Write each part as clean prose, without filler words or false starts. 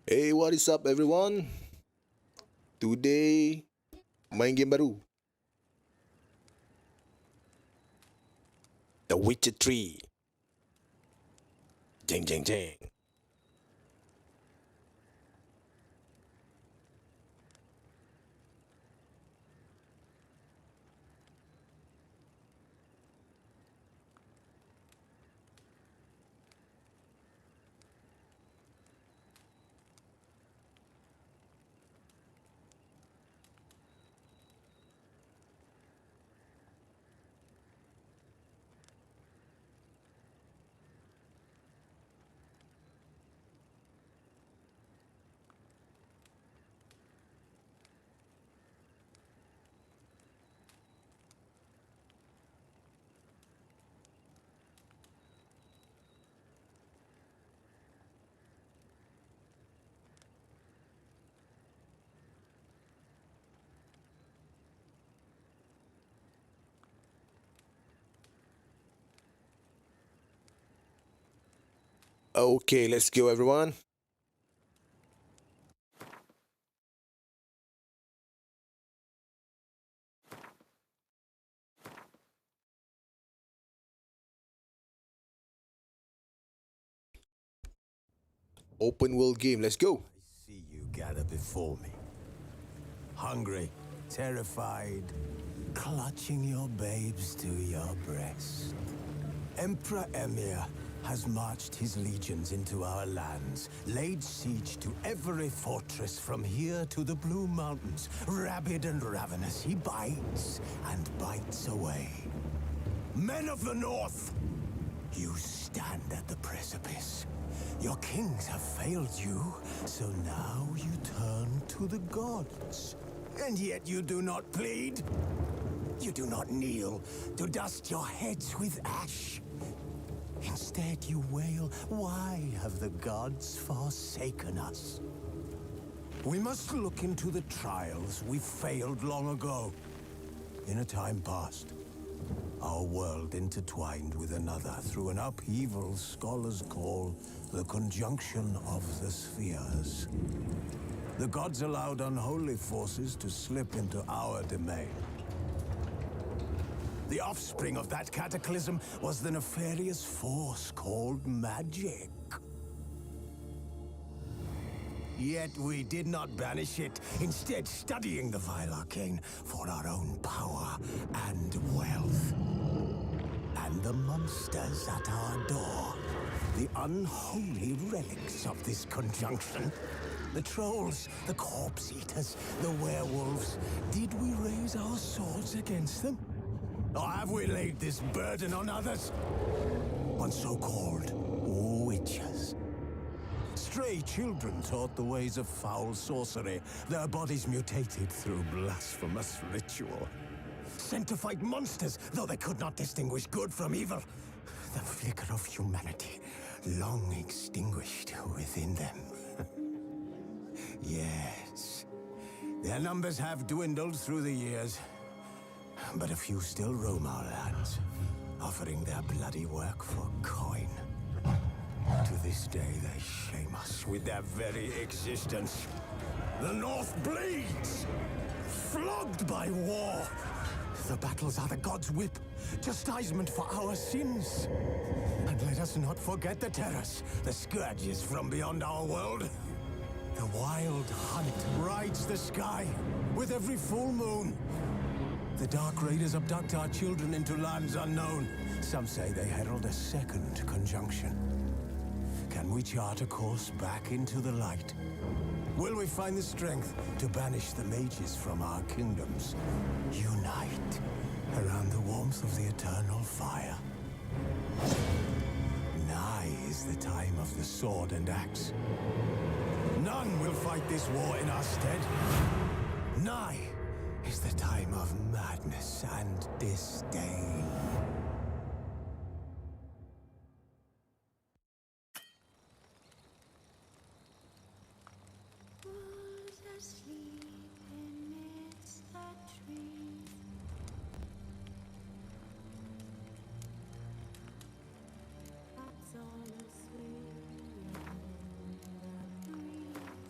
Hey, what is up everyone? Today main game baru, The Witcher 3. Jeng jeng jeng. Okay, let's go everyone. Open world game, let's go. I see you gather before me. Hungry, terrified, clutching your babes to your breast. Emperor Emhyr has marched his legions into our lands, laid siege to every fortress from here to the Blue Mountains. Rabid and ravenous, he bites and bites away. Men of the North, you stand at the precipice. Your kings have failed you, so now you turn to the gods. And yet you do not plead. You do not kneel to dust your heads with ash. Instead you wail, why have the gods forsaken us? We must look into the trials we failed long ago. In a time past, our world intertwined with another through an upheaval scholars call the conjunction of the spheres. The gods allowed unholy forces to slip into our domain. The offspring of that cataclysm was the nefarious force called magic. Yet we did not banish it, instead studying the vile arcane for our own power and wealth. And the monsters at our door, the unholy relics of this conjunction. The trolls, the corpse eaters, the werewolves. Did we raise our swords against them? Or have we laid this burden on others? On so-called witches. Stray children taught the ways of foul sorcery, their bodies mutated through blasphemous ritual. Sent to fight monsters, though they could not distinguish good from evil. The flicker of humanity, long extinguished within them. Yes, their numbers have dwindled through the years, but a few still roam our lands, offering their bloody work for coin. To this day, they shame us with their very existence. The North bleeds, flogged by war. The battles are the gods' whip, chastisement for our sins. And let us not forget the terrors, the scourges from beyond our world. The wild hunt rides the sky with every full moon. The Dark Raiders abduct our children into lands unknown. Some say they herald a second conjunction. Can we chart a course back into the light? Will we find the strength to banish the mages from our kingdoms? Unite around the warmth of the eternal fire. Nigh is the time of the sword and axe. None will fight this war in our stead. Nigh is the time of madness and disdain. Who's asleep amidst the trees? That's all asleep in the breeze.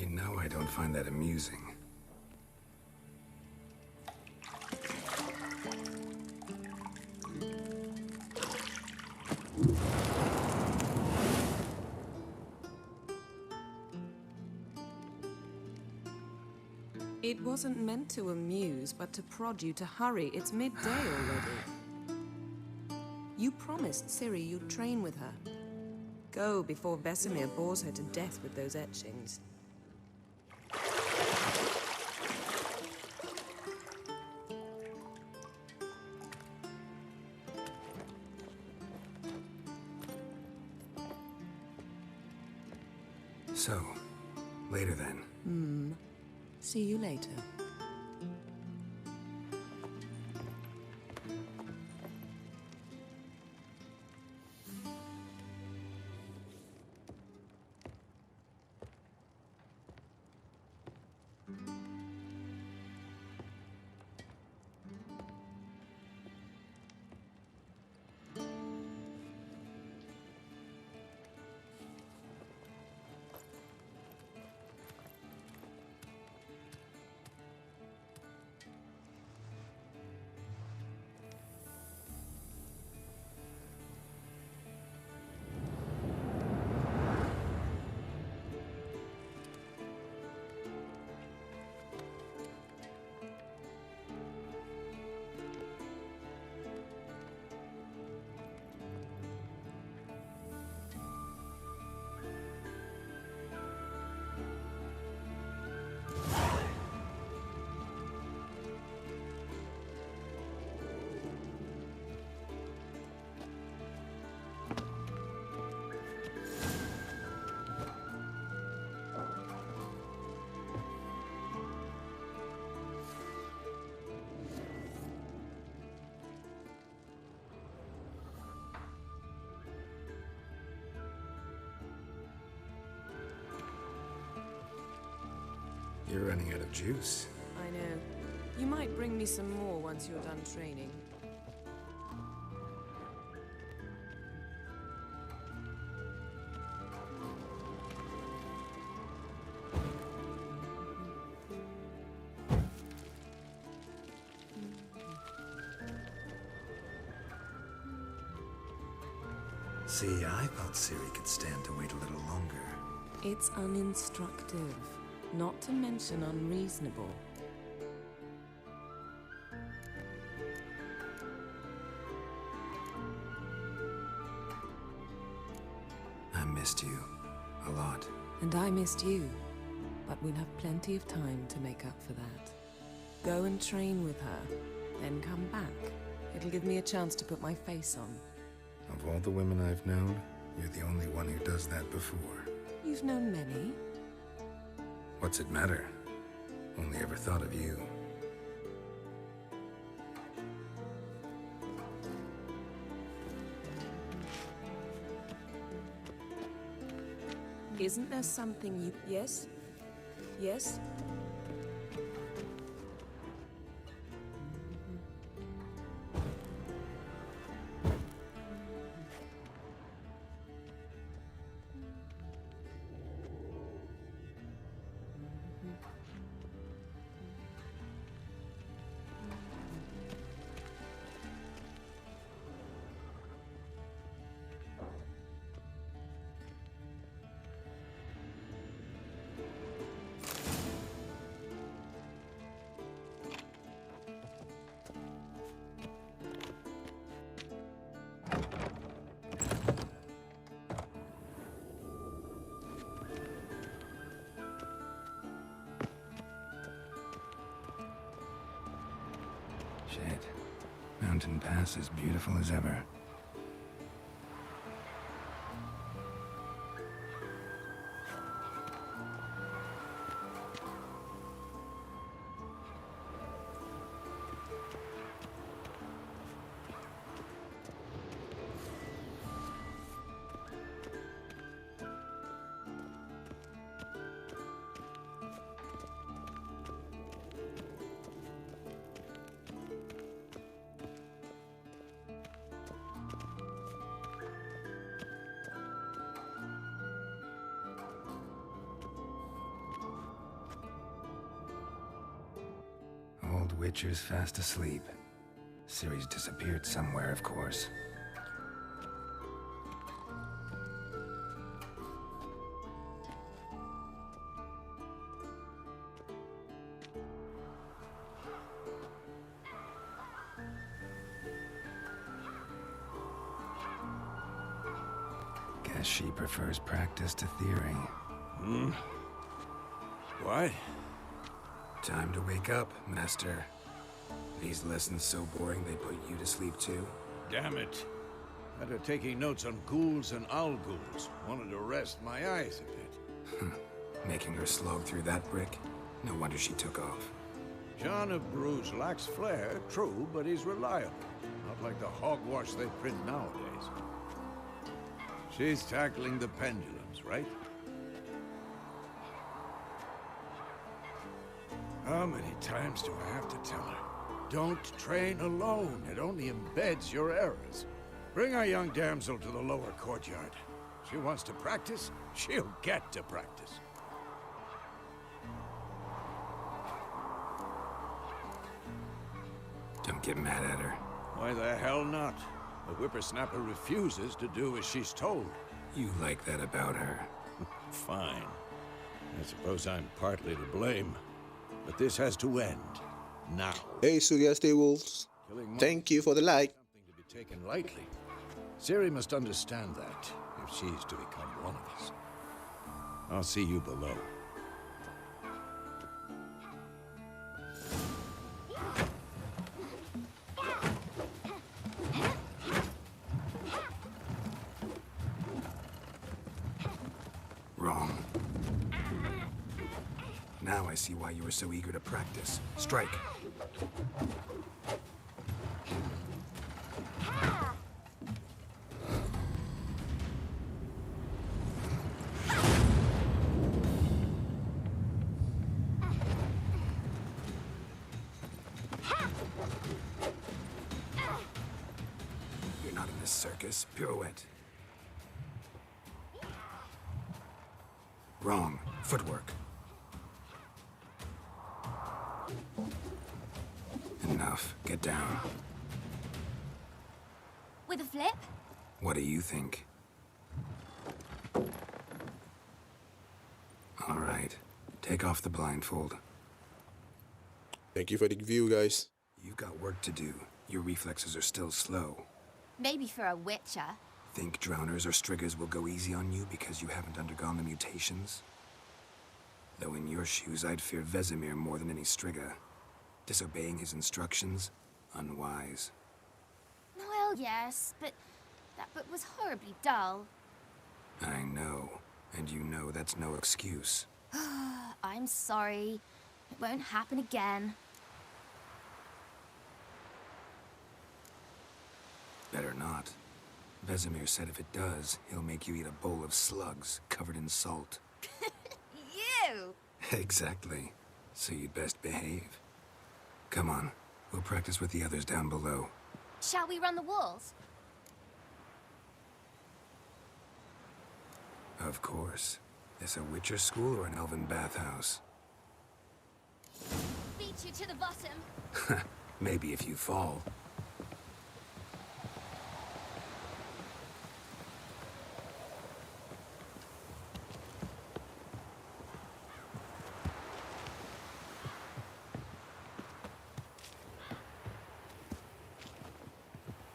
You know I don't find that amusing. It wasn't meant to amuse, but to prod you to hurry. It's midday already. You promised Ciri you'd train with her. Go before Vesemir bores her to death with those etchings. So, later then. See you later. You're running out of juice. I know. You might bring me some more once you're done training. See, I thought Ciri could stand to wait a little longer. It's uninstructive, not to mention unreasonable. I missed you. A lot. And I missed you. But we'll have plenty of time to make up for that. Go and train with her, then come back. It'll give me a chance to put my face on. Of all the women I've known, you're the only one who does that before. You've known many. What's it matter? Only ever thought of you. Isn't there something you... Yes? Yes? Shit. Mountain Pass is beautiful as ever. old Witcher's fast asleep. Ciri's disappeared somewhere, of course. Guess she prefers practice to theory. What? Time to wake up, Master. These lessons so boring they put you to sleep too? Damn it. After taking notes on ghouls and owl ghouls, wanted to rest my eyes a bit. Making her slog through that brick? No wonder she took off. John of Bruges lacks flair, true, but he's reliable. Not like the hogwash they print nowadays. She's tackling the pendulums, right? How many times do I have to tell her? Don't train alone. It only embeds your errors. Bring our young damsel to the lower courtyard. She wants to practice, she'll get to practice. Don't get mad at her. Why the hell not? The whippersnapper refuses to do as she's told. You like that about her. Fine. I suppose I'm partly to blame. But this has to end. Now. Hey, Surya Stay Wolves. Killing Thank you for the like. something to be taken lightly. Ciri must understand that, if she's to become one of us. I'll see you below. Wrong. Now I see why you were so eager to practice. Strike. You're not in this circus. Pirouette. Wrong. Footwork. Enough. Get down. With a flip? What do you think? All right. Take off the blindfold. Thank you for the view, guys. You've got work to do. Your reflexes are still slow. Maybe for a witcher. Think drowners or striggers will go easy on you because you haven't undergone the mutations? Though in your shoes, I'd fear Vesemir more than any strigger. Disobeying his instructions? Unwise. Well, yes, but that book was horribly dull. I know. And you know that's no excuse. I'm sorry. It won't happen again. Better not. Vesemir said if it does, he'll make you eat a bowl of slugs covered in salt. You! Exactly. So you'd best behave. Come on. We'll practice with the others down below. Shall we run the walls? Of course. This a Witcher school or an elven bathhouse? Beat you to the bottom. Maybe if you fall.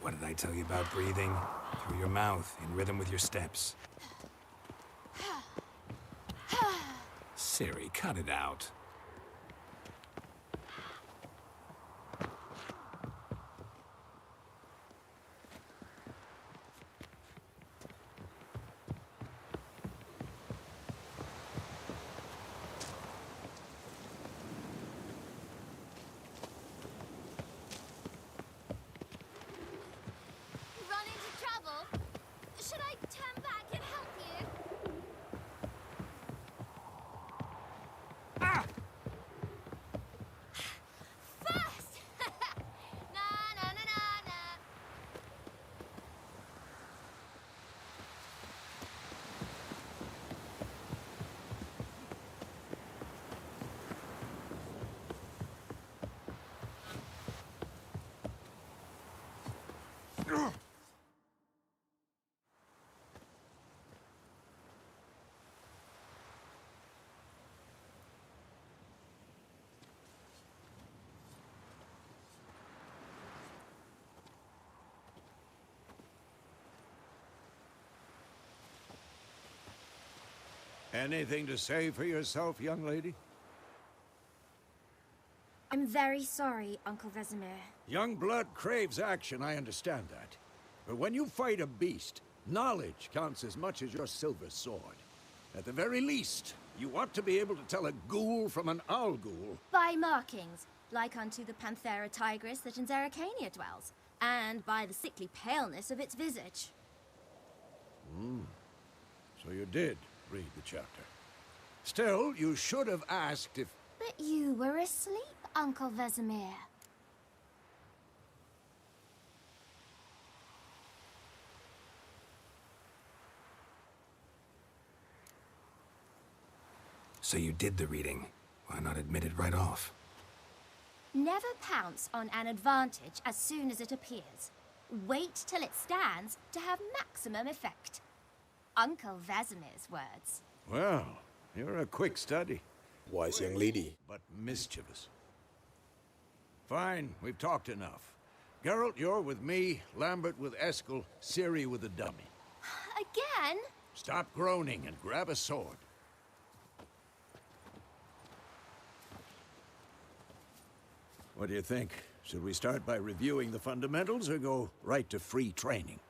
What did I tell you about breathing? Through your mouth, in rhythm with your steps. Ciri, cut it out. Run into trouble? Should I turn back and help you? Anything to say for yourself, young lady? I'm very sorry, Uncle Vesemir. Young blood craves action, I understand that. But when you fight a beast, knowledge counts as much as your silver sword. At the very least, you ought to be able to tell a ghoul from an owl ghoul. By markings, like unto the Panthera tigris that in Zerrikania dwells, and by the sickly paleness of its visage. So you did read the chapter. Still, you should have asked if... But you were asleep, Uncle Vesemir. So you did the reading. Why not admit it right off? Never pounce on an advantage as soon as it appears. Wait till it stands to have maximum effect. Uncle Vesemir's words. Well, you're a quick study, Wise young lady. but mischievous. Fine, we've talked enough. Geralt, you're with me, Lambert with Eskel, Ciri with the dummy. Again? Stop groaning and grab a sword. What do you think? Should we start by reviewing the fundamentals or go right to free training?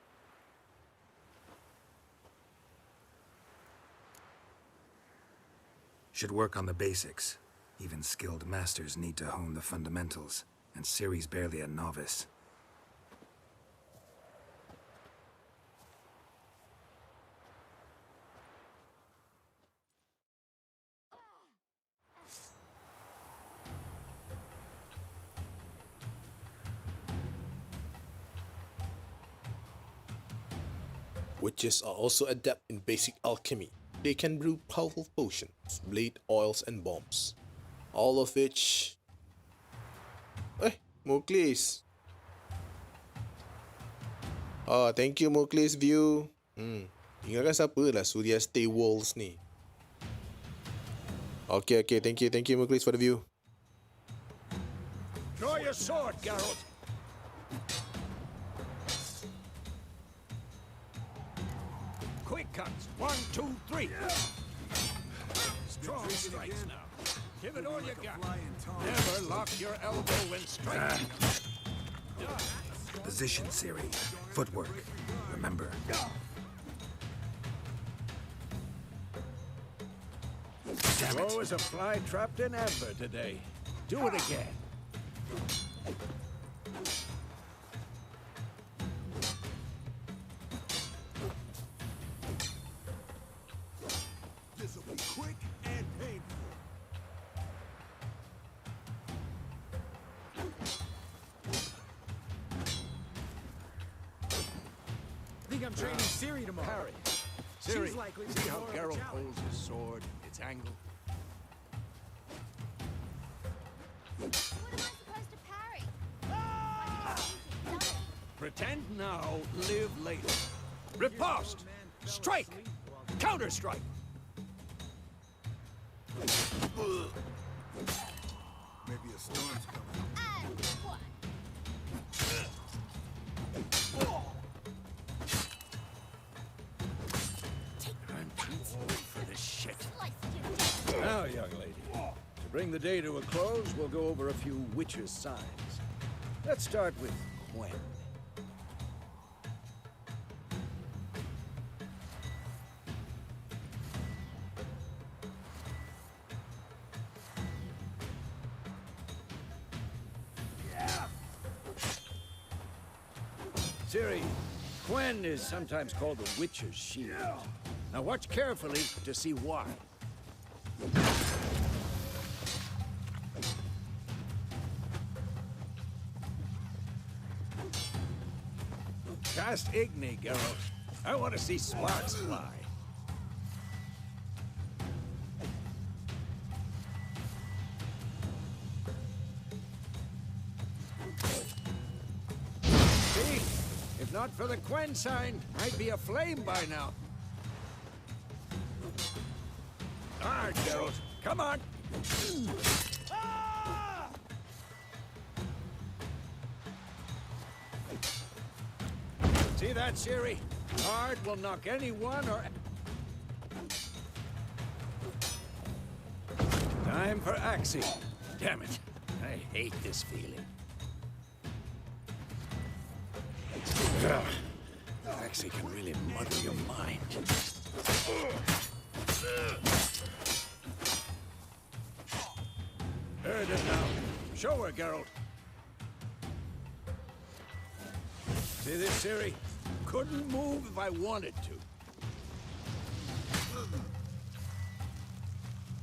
Should work on the basics. Even skilled masters need to hone the fundamentals, and Ciri's barely a novice. Witches are also adept in basic alchemy. They can brew powerful potions, blade oils, and bombs. All of which... Muklis. Oh, thank you Muklis view. Ingatkan siapa lah Surya Stay Walls ni. Okay, thank you Muklis for the view. Draw your sword, Geralt! Quick cuts. 1, 2, 3. Strong strikes now. Give it all you got. Never lock your elbow when striking. Position, Ciri. Footwork. Remember. Damn it. Slow as a fly trapped in amber today. Do it again. This'll be quick and painful. Think I'm training Ciri tomorrow. Parry. Ciri, She's likely to see be how more of a Geralt challenge. holds his sword, its angle? What am I supposed to parry? Pretend now, live later. Riposte! Strike! Counter-strike! Maybe a storm's coming. And one. I'm too old for this shit. Slice you. Now, young lady, to bring the day to a close, we'll go over a few witches' signs. Let's start with Gwen. Ciri, Gwen is sometimes called the Witch's Shield. Now watch carefully to see why. Cast Igni, Geralt. I want to see sparks fly. See? If not for the Gwen sign, I'd be aflame by now. Hard, Geralt. Come on. Ah! See that, Ciri? Hard will knock anyone or... Time for Axie. Damn it. I hate this feeling. Ugh. Axie can really muddle your mind. Heard it now. Show her, Geralt. See this, Ciri? Couldn't move if I wanted to.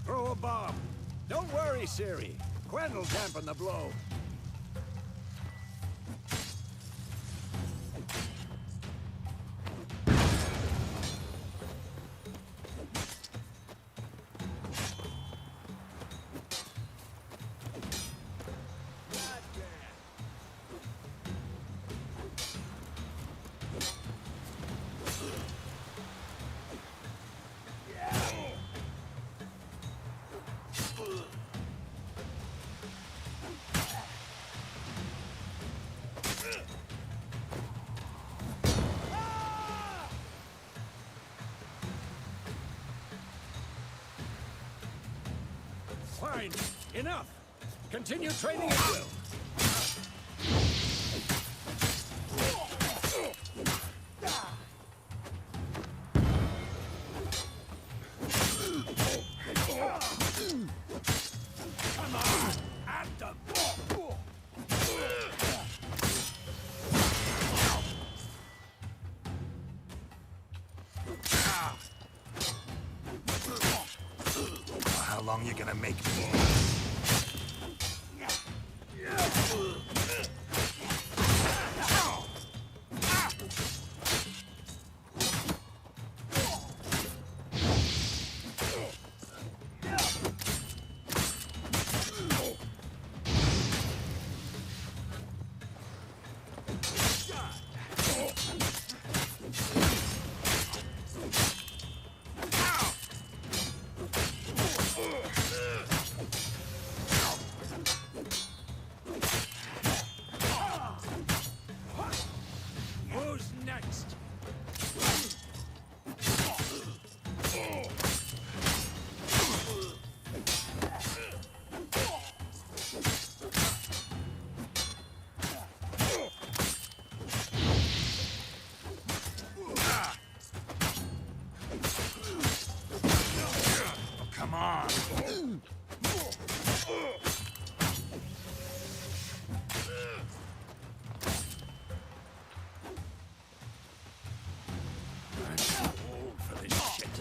Throw a bomb. Don't worry, Ciri. Quen will dampen the blow. Fine. Enough. Continue training at will. Come on. At them. How long you gonna make me? Who's next? Come on. I'm too old for this shit.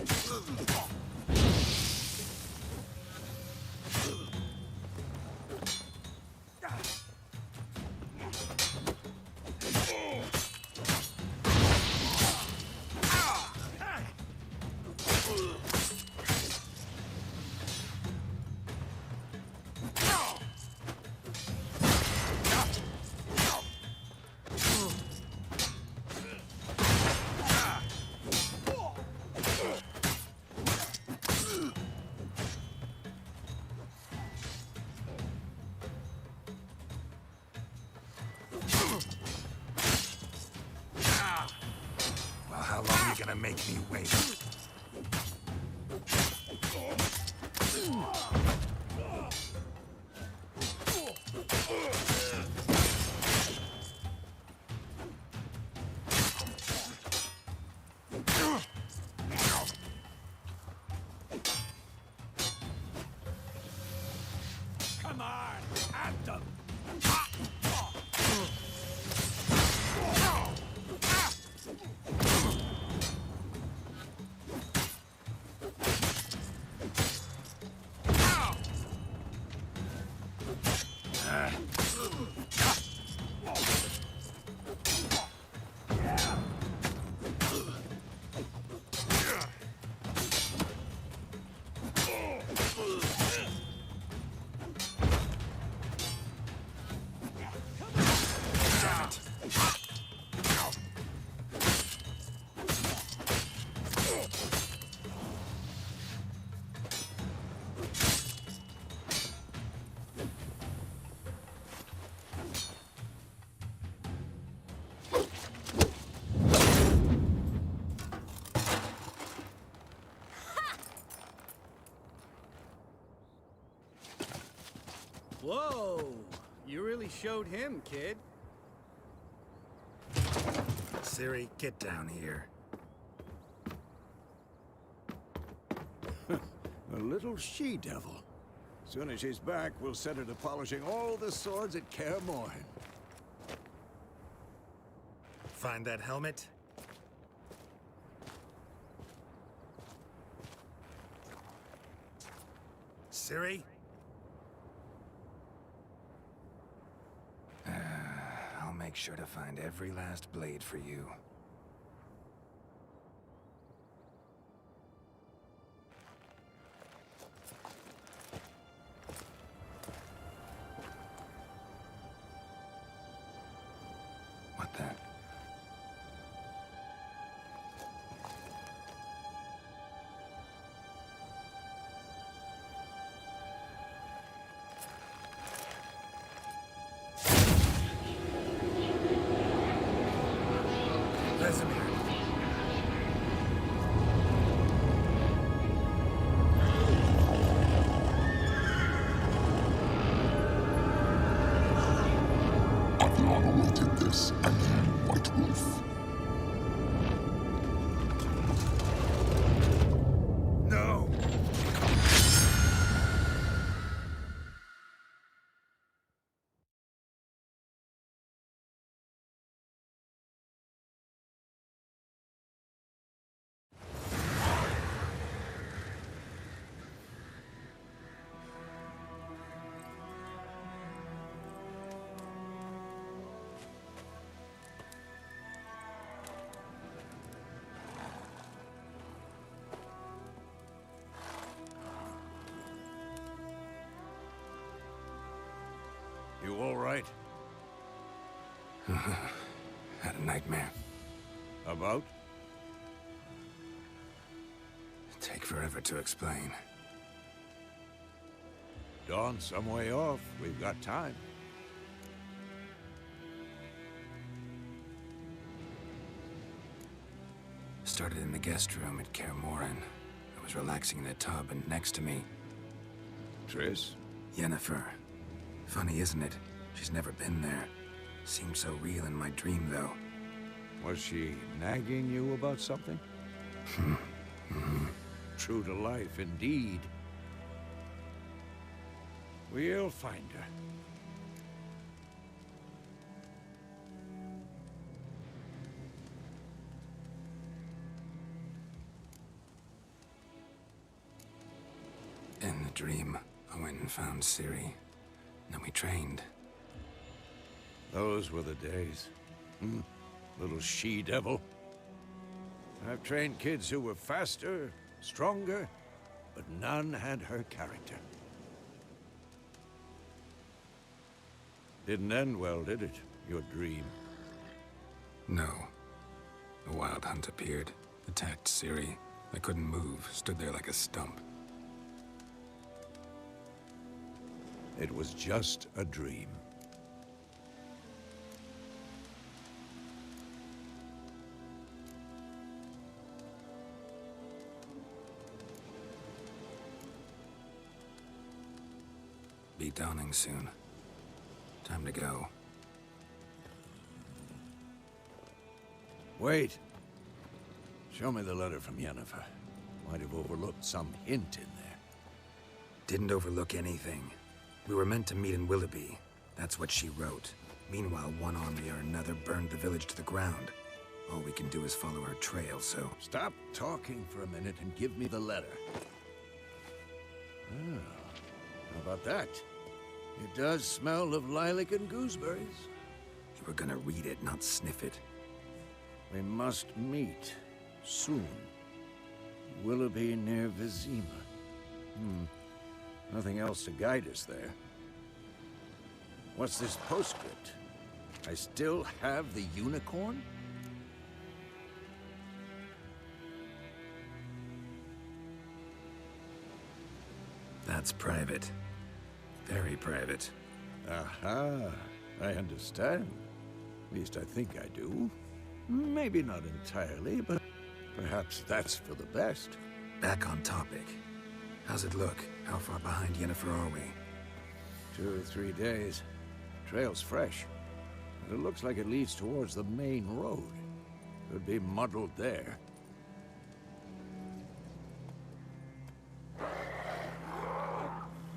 Well, how long you gonna make me wait? Come on. At them. Whoa! You really showed him, kid. Ciri, get down here. A little she-devil. Soon as she's back, we'll set her to polishing all the swords at Kaer Morhen. Find that helmet? Ciri? I'll make sure to find every last blade for you. What the? Vesemir. I've long awaited this, and you, White Wolf. No! You all right? Had a nightmare. About? Take forever to explain. Dawn's some way off. We've got time. Started in the guest room at Kaer Morhen. I was relaxing in a tub, and next to me, Triss? Yennefer. Funny, isn't it? She's never been there. Seemed so real in my dream, though. Was she nagging you about something? True to life, indeed. We'll find her. In the dream, I went and found Ciri. Then we trained. Those were the days. Little she-devil. I've trained kids who were faster, stronger, but none had her character. Didn't end well, did it? Your dream? No. A wild hunt appeared, attacked Ciri. I couldn't move, stood there like a stump. It was just a dream. Be dawning soon. Time to go. Wait. Show me the letter from Yennefer. Might have overlooked some hint in there. Didn't overlook anything. We were meant to meet in Willoughby. That's what she wrote. Meanwhile, one army or another burned the village to the ground. All we can do is follow her trail, so... Stop talking for a minute and give me the letter. Ah, how about that? It does smell of lilac and gooseberries. You were gonna read it, not sniff it. We must meet. Soon. Willoughby near Vizima. Nothing else to guide us there. What's this postscript? I still have the unicorn? That's private. Very private. Aha, I understand. At least I think I do. Maybe not entirely, but perhaps that's for the best. Back on topic. How's it look? How far behind Yennefer are we? 2 or 3 days. Trail's fresh. But it looks like it leads towards the main road. Could be muddled there.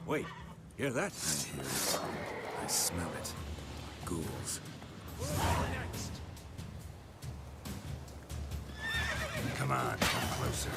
Wait, hear that? I hear it. I smell it. Ghouls. Come on, come closer.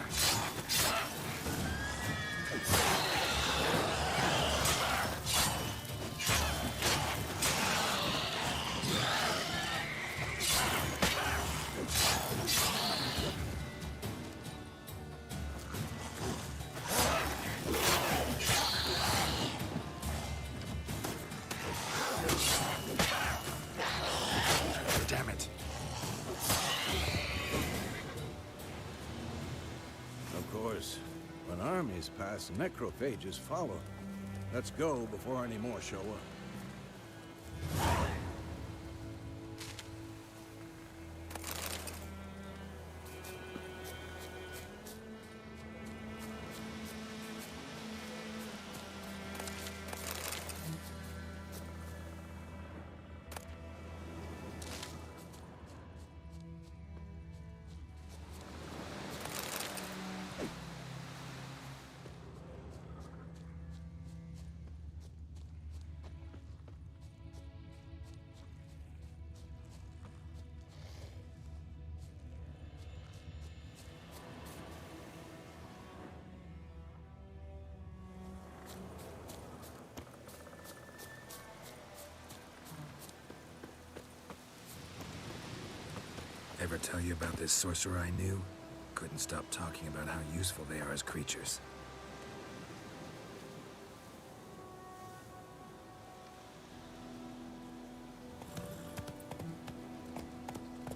Damn it. Of course, when armies pass, necrophages follow. Let's go before any more show up. Ever tell you about this sorcerer I knew? Couldn't stop talking about how useful they are as creatures.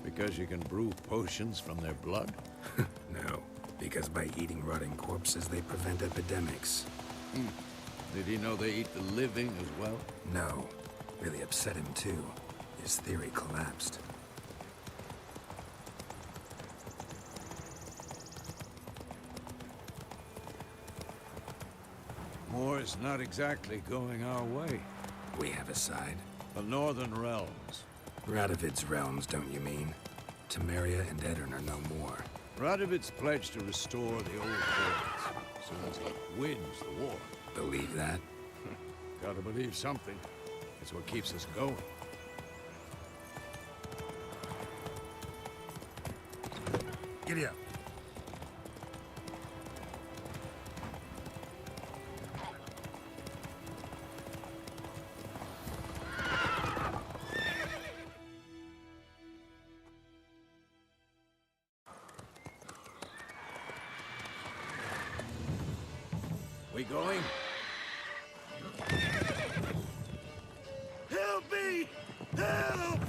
Because you can brew potions from their blood? No, because by eating rotting corpses, they prevent epidemics. Did he know they eat the living as well? No, really upset him too. His theory collapsed. War's not exactly going our way. We have a side. The Northern Realms. Radovid's realms, don't you mean? Temeria and Edirn are no more. Radovid's pledged to restore the old courts as soon as he wins the war. Believe that? Gotta believe something. It's what keeps us going. Giddy up. We going? Help me! Help!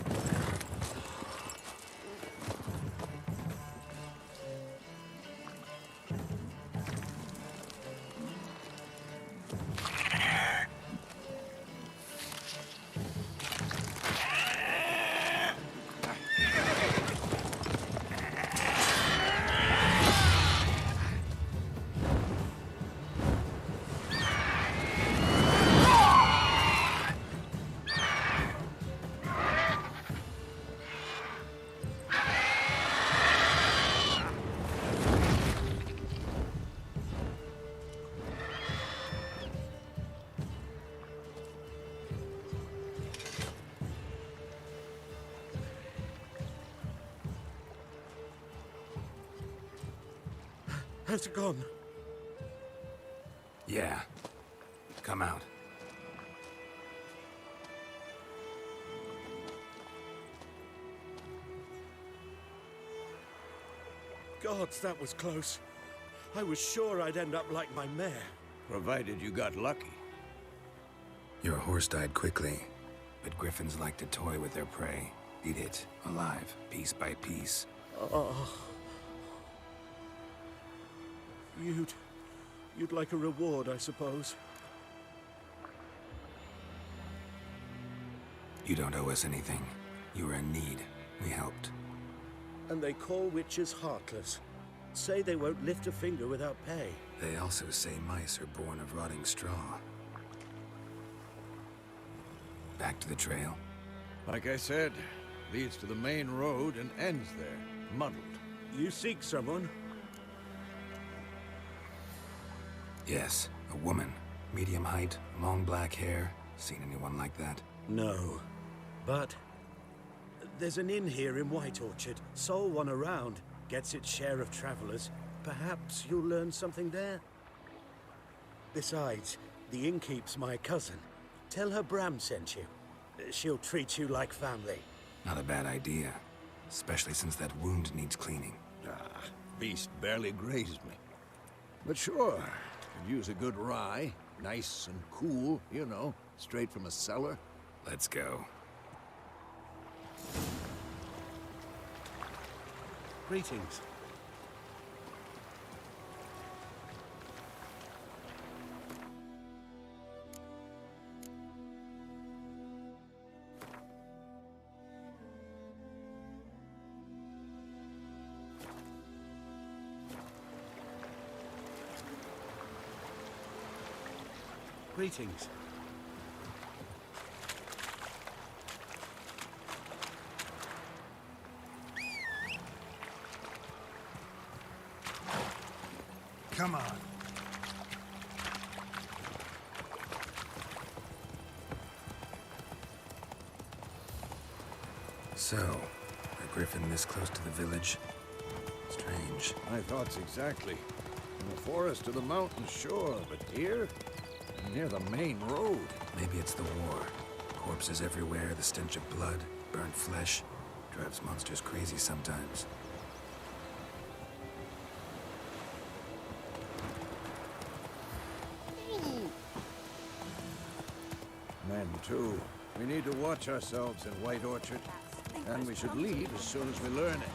Has it gone? Yeah. Come out. Gods, that was close. I was sure I'd end up like my mare. Provided you got lucky. Your horse died quickly, but griffins like to toy with their prey. Eat it, alive, piece by piece. Oh. You'd like a reward, I suppose. You don't owe us anything. You were in need. We helped. And they call witches heartless. Say they won't lift a finger without pay. They also say mice are born of rotting straw. Back to the trail? Like I said, leads to the main road and ends there, muddled. You seek someone? Yes, a woman. Medium height, long black hair. Seen anyone like that? No. But there's an inn here in White Orchard. Sole one around. Gets its share of travelers. Perhaps you'll learn something there? Besides, the innkeep's my cousin. Tell her Bram sent you. She'll treat you like family. Not a bad idea. Especially since that wound needs cleaning. Ah, beast barely grazed me. But sure, could use a good rye. Nice and cool, you know, straight from a cellar. Let's go. Greetings. Greetings. Come on. So, a griffin this close to the village? Strange. My thoughts exactly. In the forest or the mountains, sure, but here? Near the main road. Maybe it's the war. Corpses everywhere, the stench of blood, burnt flesh. Drives monsters crazy sometimes. Men, too. We need to watch ourselves in White Orchard. And we should leave as soon as we learn it.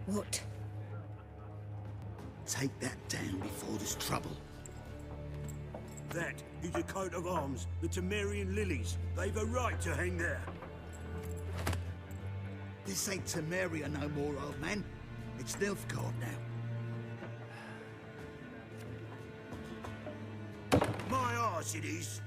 What? Take that down before there's trouble. That is a coat of arms, the Temerian lilies. They've a right to hang there. This ain't Temeria no more, old man. It's Nilfgaard now. My arse it is.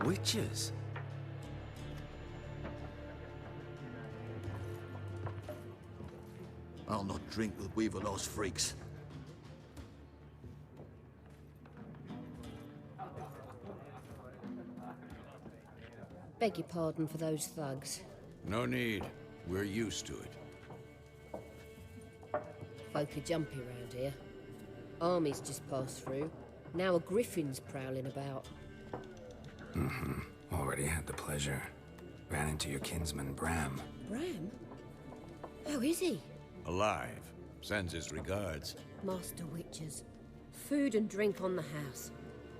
Witches? I'll not drink with Weaverlost freaks. Beg your pardon for those thugs. No need. We're used to it. Folk are jumpy around here. Armies just passed through. Now a griffin's prowling about. Already had the pleasure. Ran into your kinsman, Bram. Bram? How is he? Alive. Sends his regards. Master Witches. Food and drink on the house.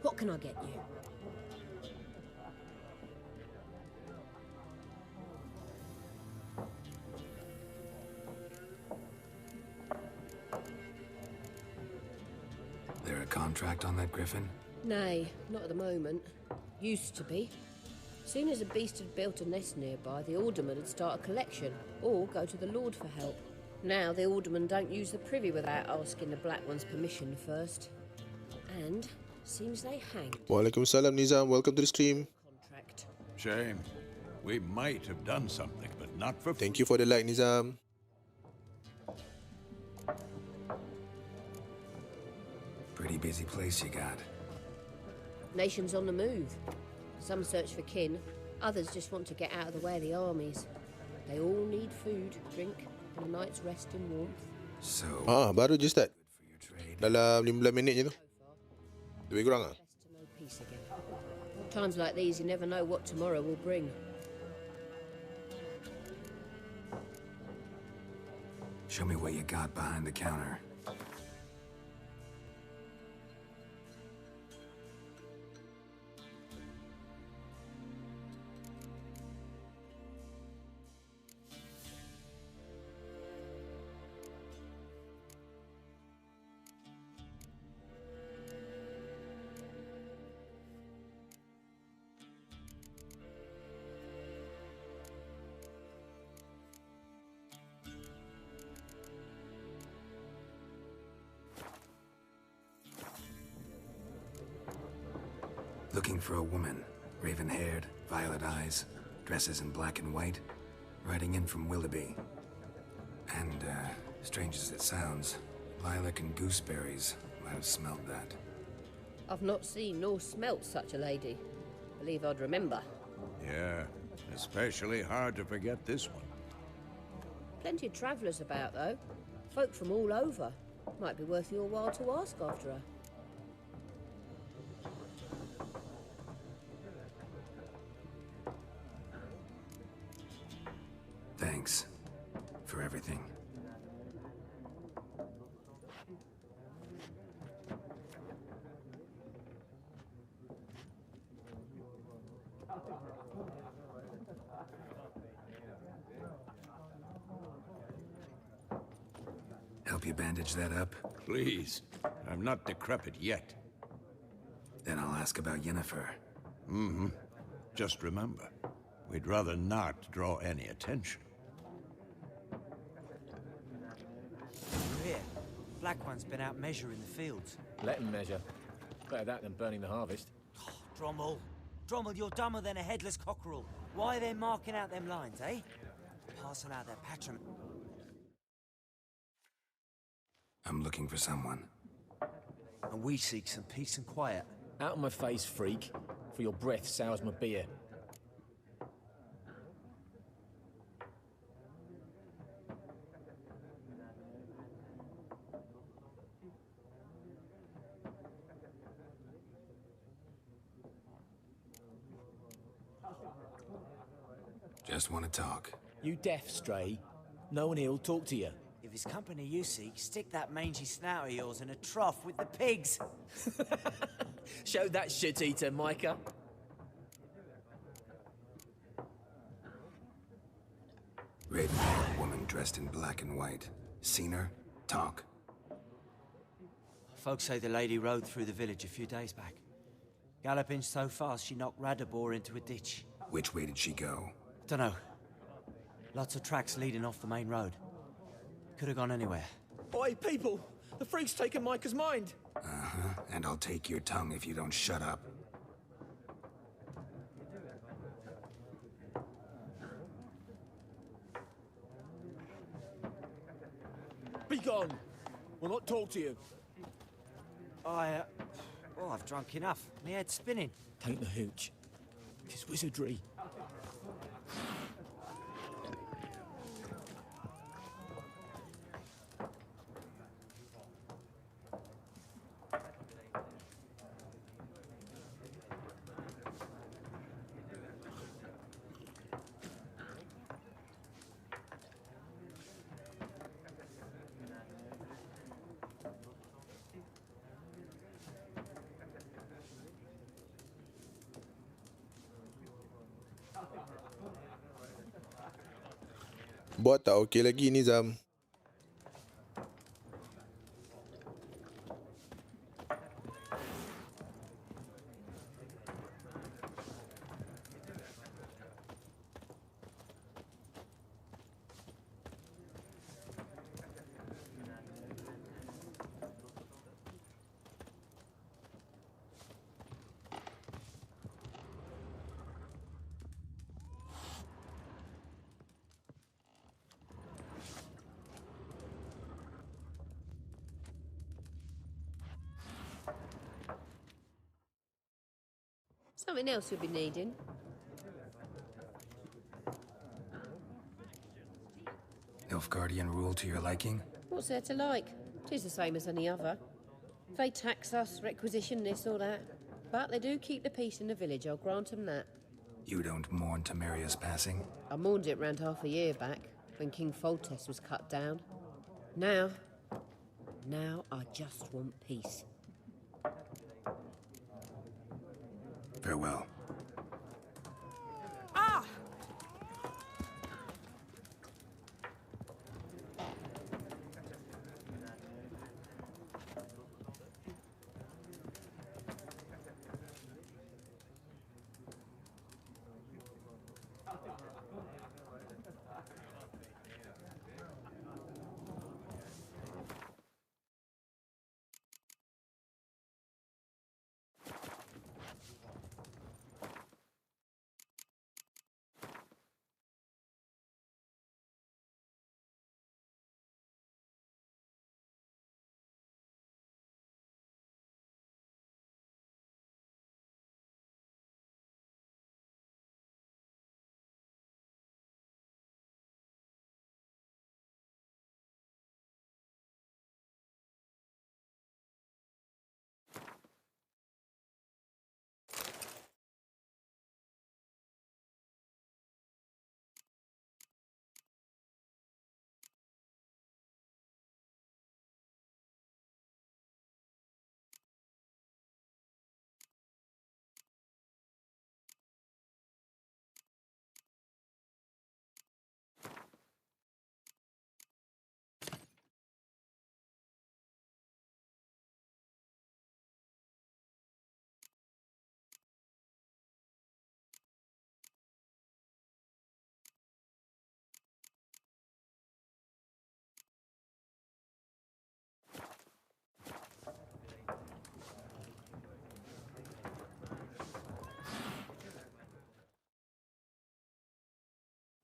What can I get you? There a contract on that griffin? Nay, not at the moment. Used to be. Soon as a beast had built a nest nearby, the alderman would start a collection, or go to the lord for help. Now the aldermen don't use the privy without asking the Black One's permission first. And seems they hanged. Waalaikumsalam Nizam, welcome to the stream. Contract. Shame. We might have done something, but not for... Thank you for the like, Nizam. Pretty busy place you got. Nations on the move. Some search for kin, Others just want to get out of the way of the armies. They all need food, drink, and a night's rest and warmth. So, Baru je start. Dalam 15 minit je tu. Lebih kurang ah. Best to know peace again. Times like these, you never know what tomorrow will bring. show me what you got behind the counter. Looking for a woman, raven-haired, violet eyes, dresses in black and white, riding in from Willoughby. And, strange as it sounds, lilac and gooseberries might have smelled that. I've not seen nor smelt such a lady. Believe I'd remember. Yeah, especially hard to forget this one. Plenty of travellers about, though. Folk from all over. Might be worth your while to ask after her. Thanks for everything. Help you bandage that up? Please. I'm not decrepit yet. Then I'll ask about Yennefer. Mm-hmm. Just remember, we'd rather not draw any attention. Here, Black One's been out measuring the fields. Let him measure. Better that than burning the harvest. Oh, Drommel. Drommel, you're dumber than a headless cockerel. Why are they marking out them lines, eh? Parcel out their patron. I'm looking for someone. And we seek some peace and quiet. Out of my face, freak. For your breath sours my beer. Just want to talk. You deaf, Stray? No one here'll talk to you. If it's company you seek, stick that mangy snout of yours in a trough with the pigs. Show that shit-eater, Micah. Raven-haired woman dressed in black and white. Seen her? Talk. Folks say the lady rode through the village a few days back. Galloping so fast she knocked Radabor into a ditch. Which way did she go? Dunno. Lots of tracks leading off the main road. Could have gone anywhere. Oi, people! The freak's taken Micah's mind! Uh-huh. And I'll take your tongue if you don't shut up. Be gone! We'll not talk to you. I've drunk enough. My head's spinning. Tain't the hooch. 'Tis wizardry. Buat tak okey lagi ni, Zam. Something else you'll be needing. Nilfgaardian rule to your liking? What's there to like? 'Tis the same as any other. They tax us, requisition this or that. But they do keep the peace in the village, I'll grant them that. You don't mourn Temeria's passing? I mourned it round half a year back, when King Foltest was cut down. Now I just want peace. Farewell.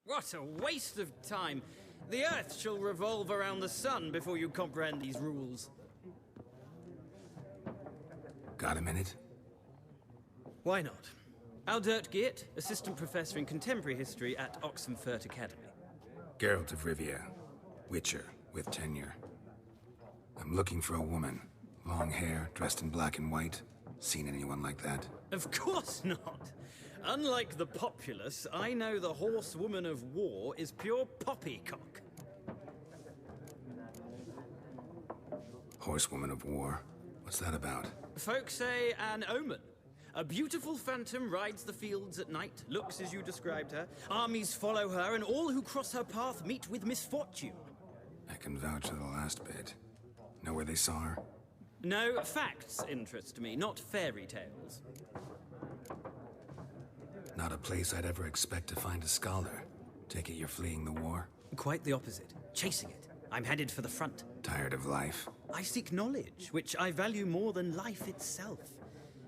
What a waste of time! The Earth shall revolve around the sun before you comprehend these rules. Got a minute? Why not? Aldert Geert, Assistant Professor in Contemporary History at Oxenfurt Academy. Geralt of Rivia, Witcher, with tenure. I'm looking for a woman. Long hair, dressed in black and white. Seen anyone like that? Of course not! Unlike the populace, I know the horsewoman of war is pure poppycock. Horsewoman of war? What's that about? Folk say an omen. A beautiful phantom rides the fields at night, looks as you described her. Armies follow her, and all who cross her path meet with misfortune. I can vouch for the last bit. Know where they saw her? No, facts interest me, not fairy tales. Not a place I'd ever expect to find a scholar. Take it you're fleeing the war? Quite the opposite. Chasing it. I'm headed for the front. Tired of life? I seek knowledge, which I value more than life itself.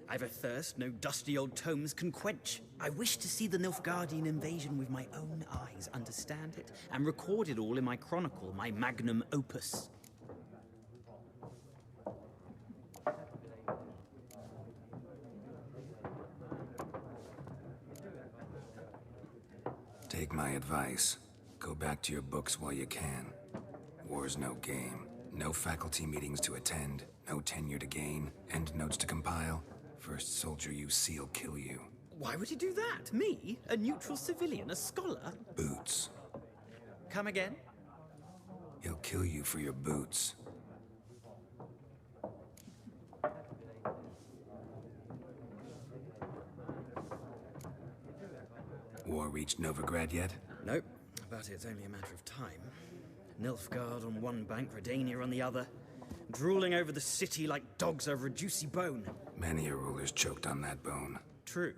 I've a thirst no dusty old tomes can quench. I wish to see the Nilfgaardian invasion with my own eyes, understand it, and record it all in my chronicle, my magnum opus. Take my advice. Go back to your books while you can. War's no game. No faculty meetings to attend, no tenure to gain, end notes to compile. First soldier you see'll kill you. Why would he do that? Me? A neutral civilian? A scholar? Boots. Come again? He'll kill you for your boots. War reached Novigrad yet? Nope, but it's only a matter of time. Nilfgaard on one bank, Redania on the other. Drooling over the city like dogs over a juicy bone. Many a ruler's choked on that bone. True.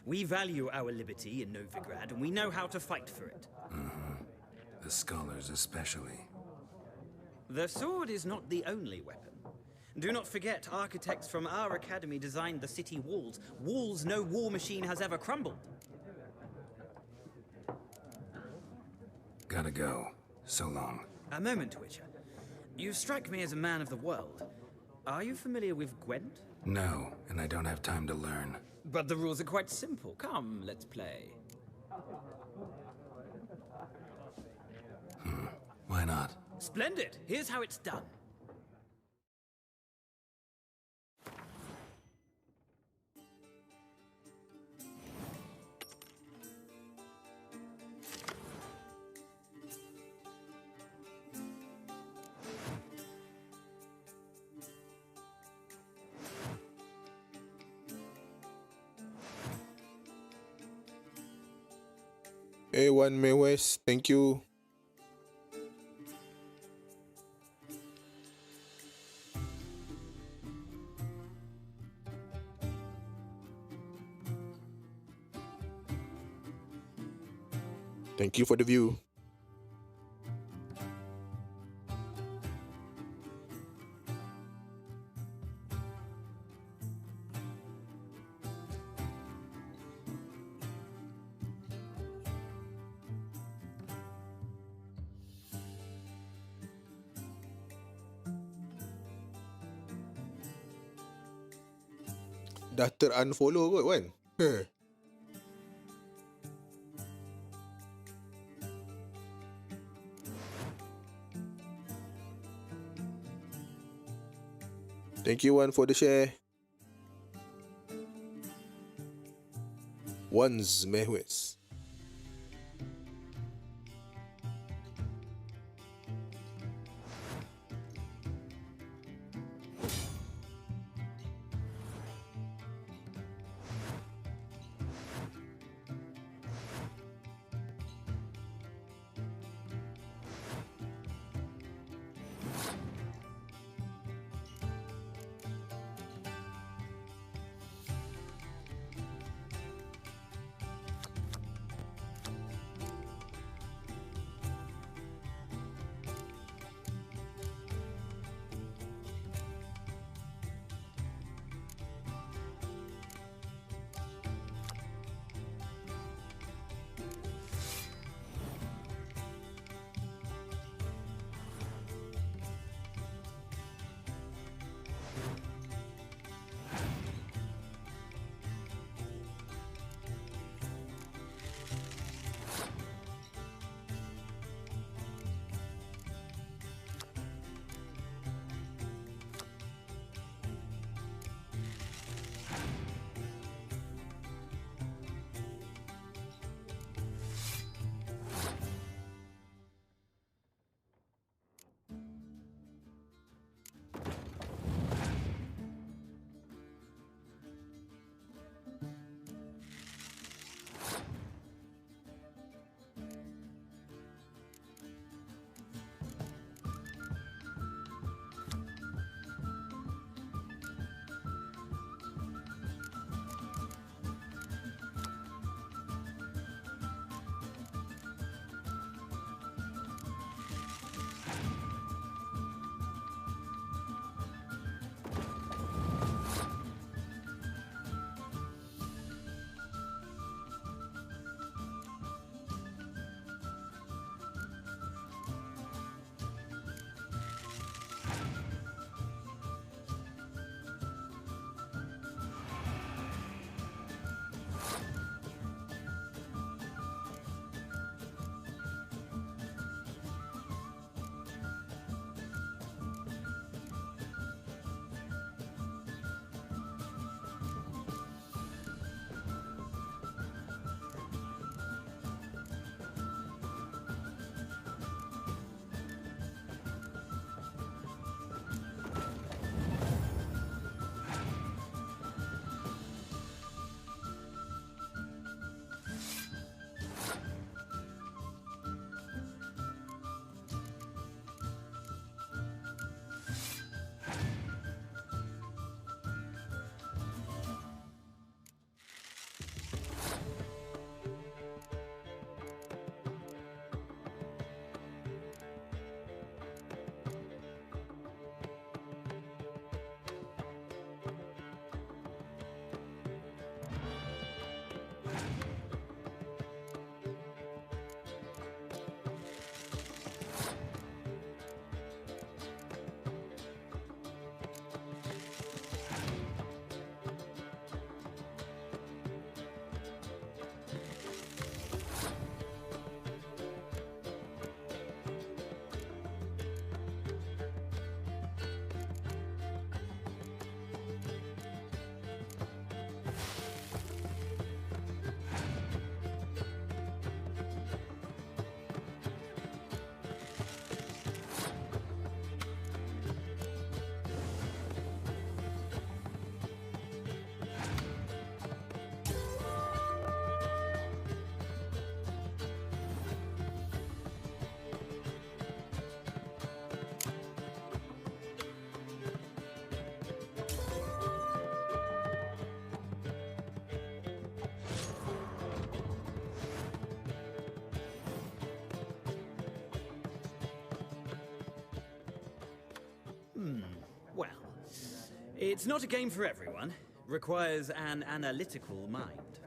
We value our liberty in Novigrad, and we know how to fight for it. Mm-hmm. The scholars especially. The sword is not the only weapon. Do not forget, architects from our academy designed the city walls. Walls no war machine has ever crumbled. Gotta go. So long. A moment, Witcher. You strike me as a man of the world. Are you familiar with Gwent? No, and I don't have time to learn. But the rules are quite simple. Come, let's play. Why not? Splendid. Here's how it's done. A1 Maywest, thank you. Thank you for the view. Dah ter-unfollow kot kan? Thank you, One, for the share. One's Mehwes. It's not a game for everyone. Requires an analytical mind.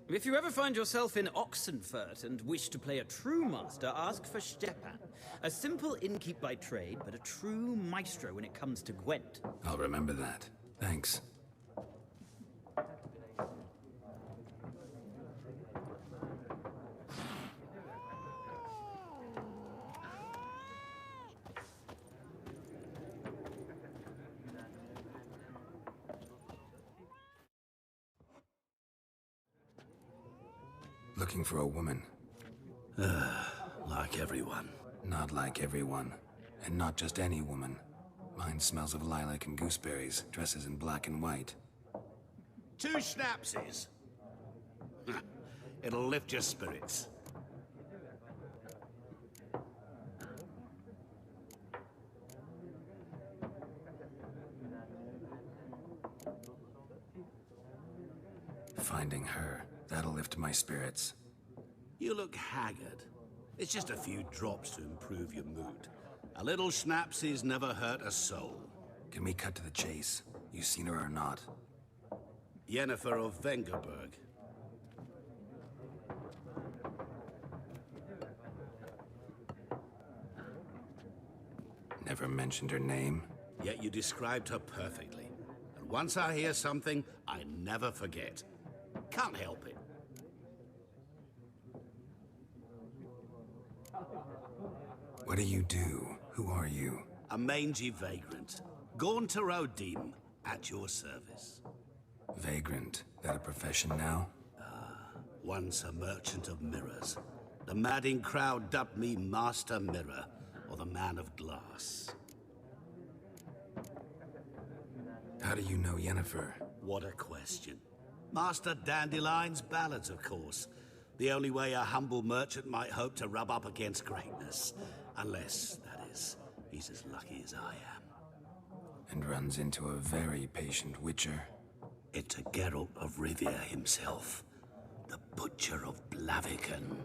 If you ever find yourself in Oxenfurt and wish to play a true master, ask for Stepan. A simple innkeep by trade, but a true maestro when it comes to Gwent. I'll remember that. Thanks. Looking for a woman. Like everyone. Not like everyone. And not just any woman. Mine smells of lilac and gooseberries, dresses in black and white. 2 schnapsies. It'll lift your spirits. Finding her, that'll lift my spirits. You look haggard. It's just a few drops to improve your mood. A little schnapsies never hurt a soul. Can we cut to the chase? You seen her or not? Yennefer of Vengerberg. Never mentioned her name. Yet you described her perfectly. And once I hear something, I never forget. Can't help it. What do you do? Who are you? A mangy vagrant. Gaunter Odim, at your service. Vagrant. That a profession now? Once a merchant of mirrors. The madding crowd dubbed me Master Mirror, or the Man of Glass. How do you know Yennefer? What a question. Master Dandelion's ballads, of course. The only way a humble merchant might hope to rub up against greatness. Unless, that is, he's as lucky as I am. And runs into a very patient witcher. It's a Geralt of Rivia himself. The Butcher of Blaviken.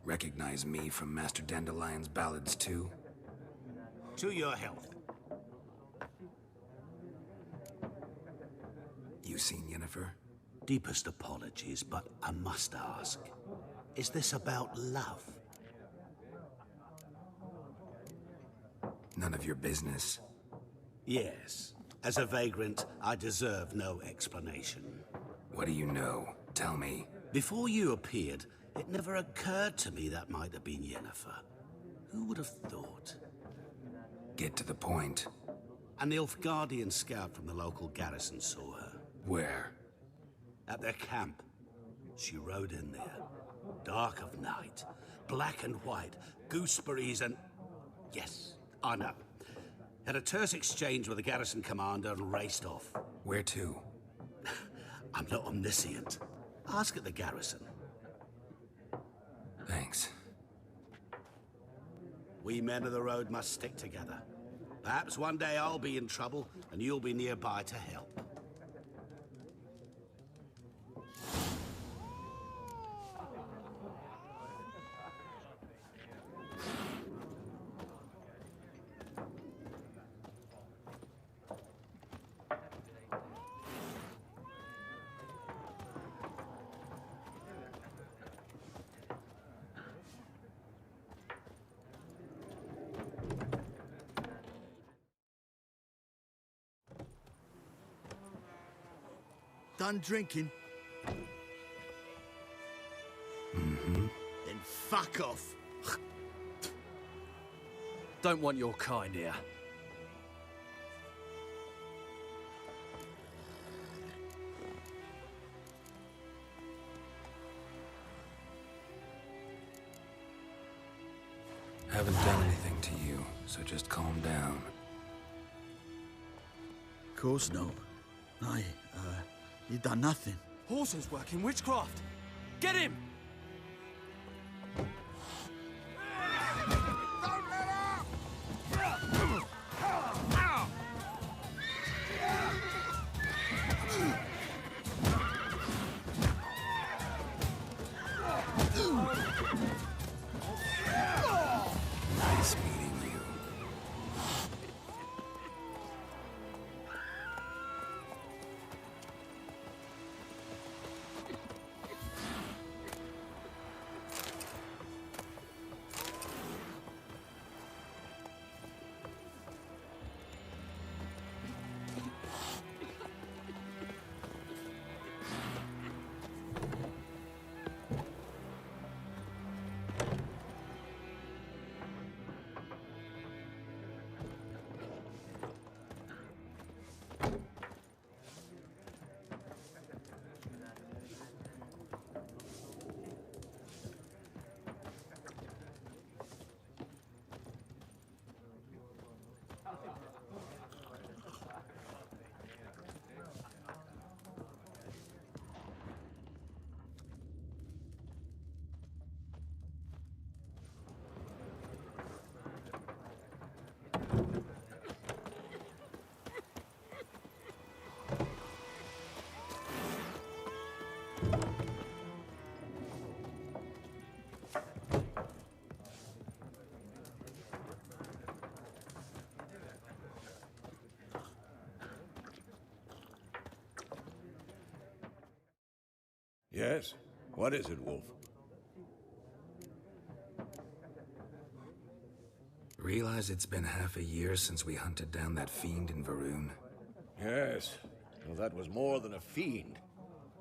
Recognize me from Master Dandelion's ballads, too? To your health. You seen Yennefer? Deepest apologies, but I must ask. Is this about love? None of your business. Yes. As a vagrant, I deserve no explanation. What do you know? Tell me. Before you appeared, it never occurred to me that might have been Yennefer. Who would have thought? Get to the point. A Nilfgaardian scout from the local garrison saw her. Where? At their camp. She rode in there. Dark of night. Black and white. Gooseberries and... Yes, I know. Had a terse exchange with the garrison commander and raced off. Where to? I'm not omniscient. Ask at the garrison. Thanks. We men of the road must stick together. Perhaps one day I'll be in trouble and you'll be nearby to help. Done drinking? Mm-hmm. Then fuck off. Don't want your kind here. Haven't done anything to you, so just calm down. Of course no. You done nothing. Horses working witchcraft. Get him! Nice meeting you. Yes? What is it, Wolf? Realize it's been half a year since we hunted down that fiend in Varun? Yes. Well, that was more than a fiend.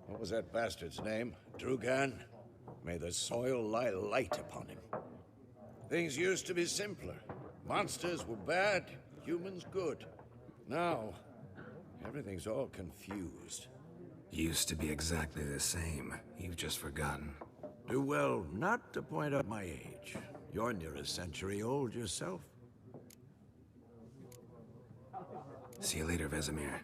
What was that bastard's name? Drugan? May the soil lie light upon him. Things used to be simpler. Monsters were bad, humans good. Now, everything's all confused. Used to be exactly the same. You've just forgotten. Do well not to point out my age. You're near a century old yourself. See you later, Vesemir.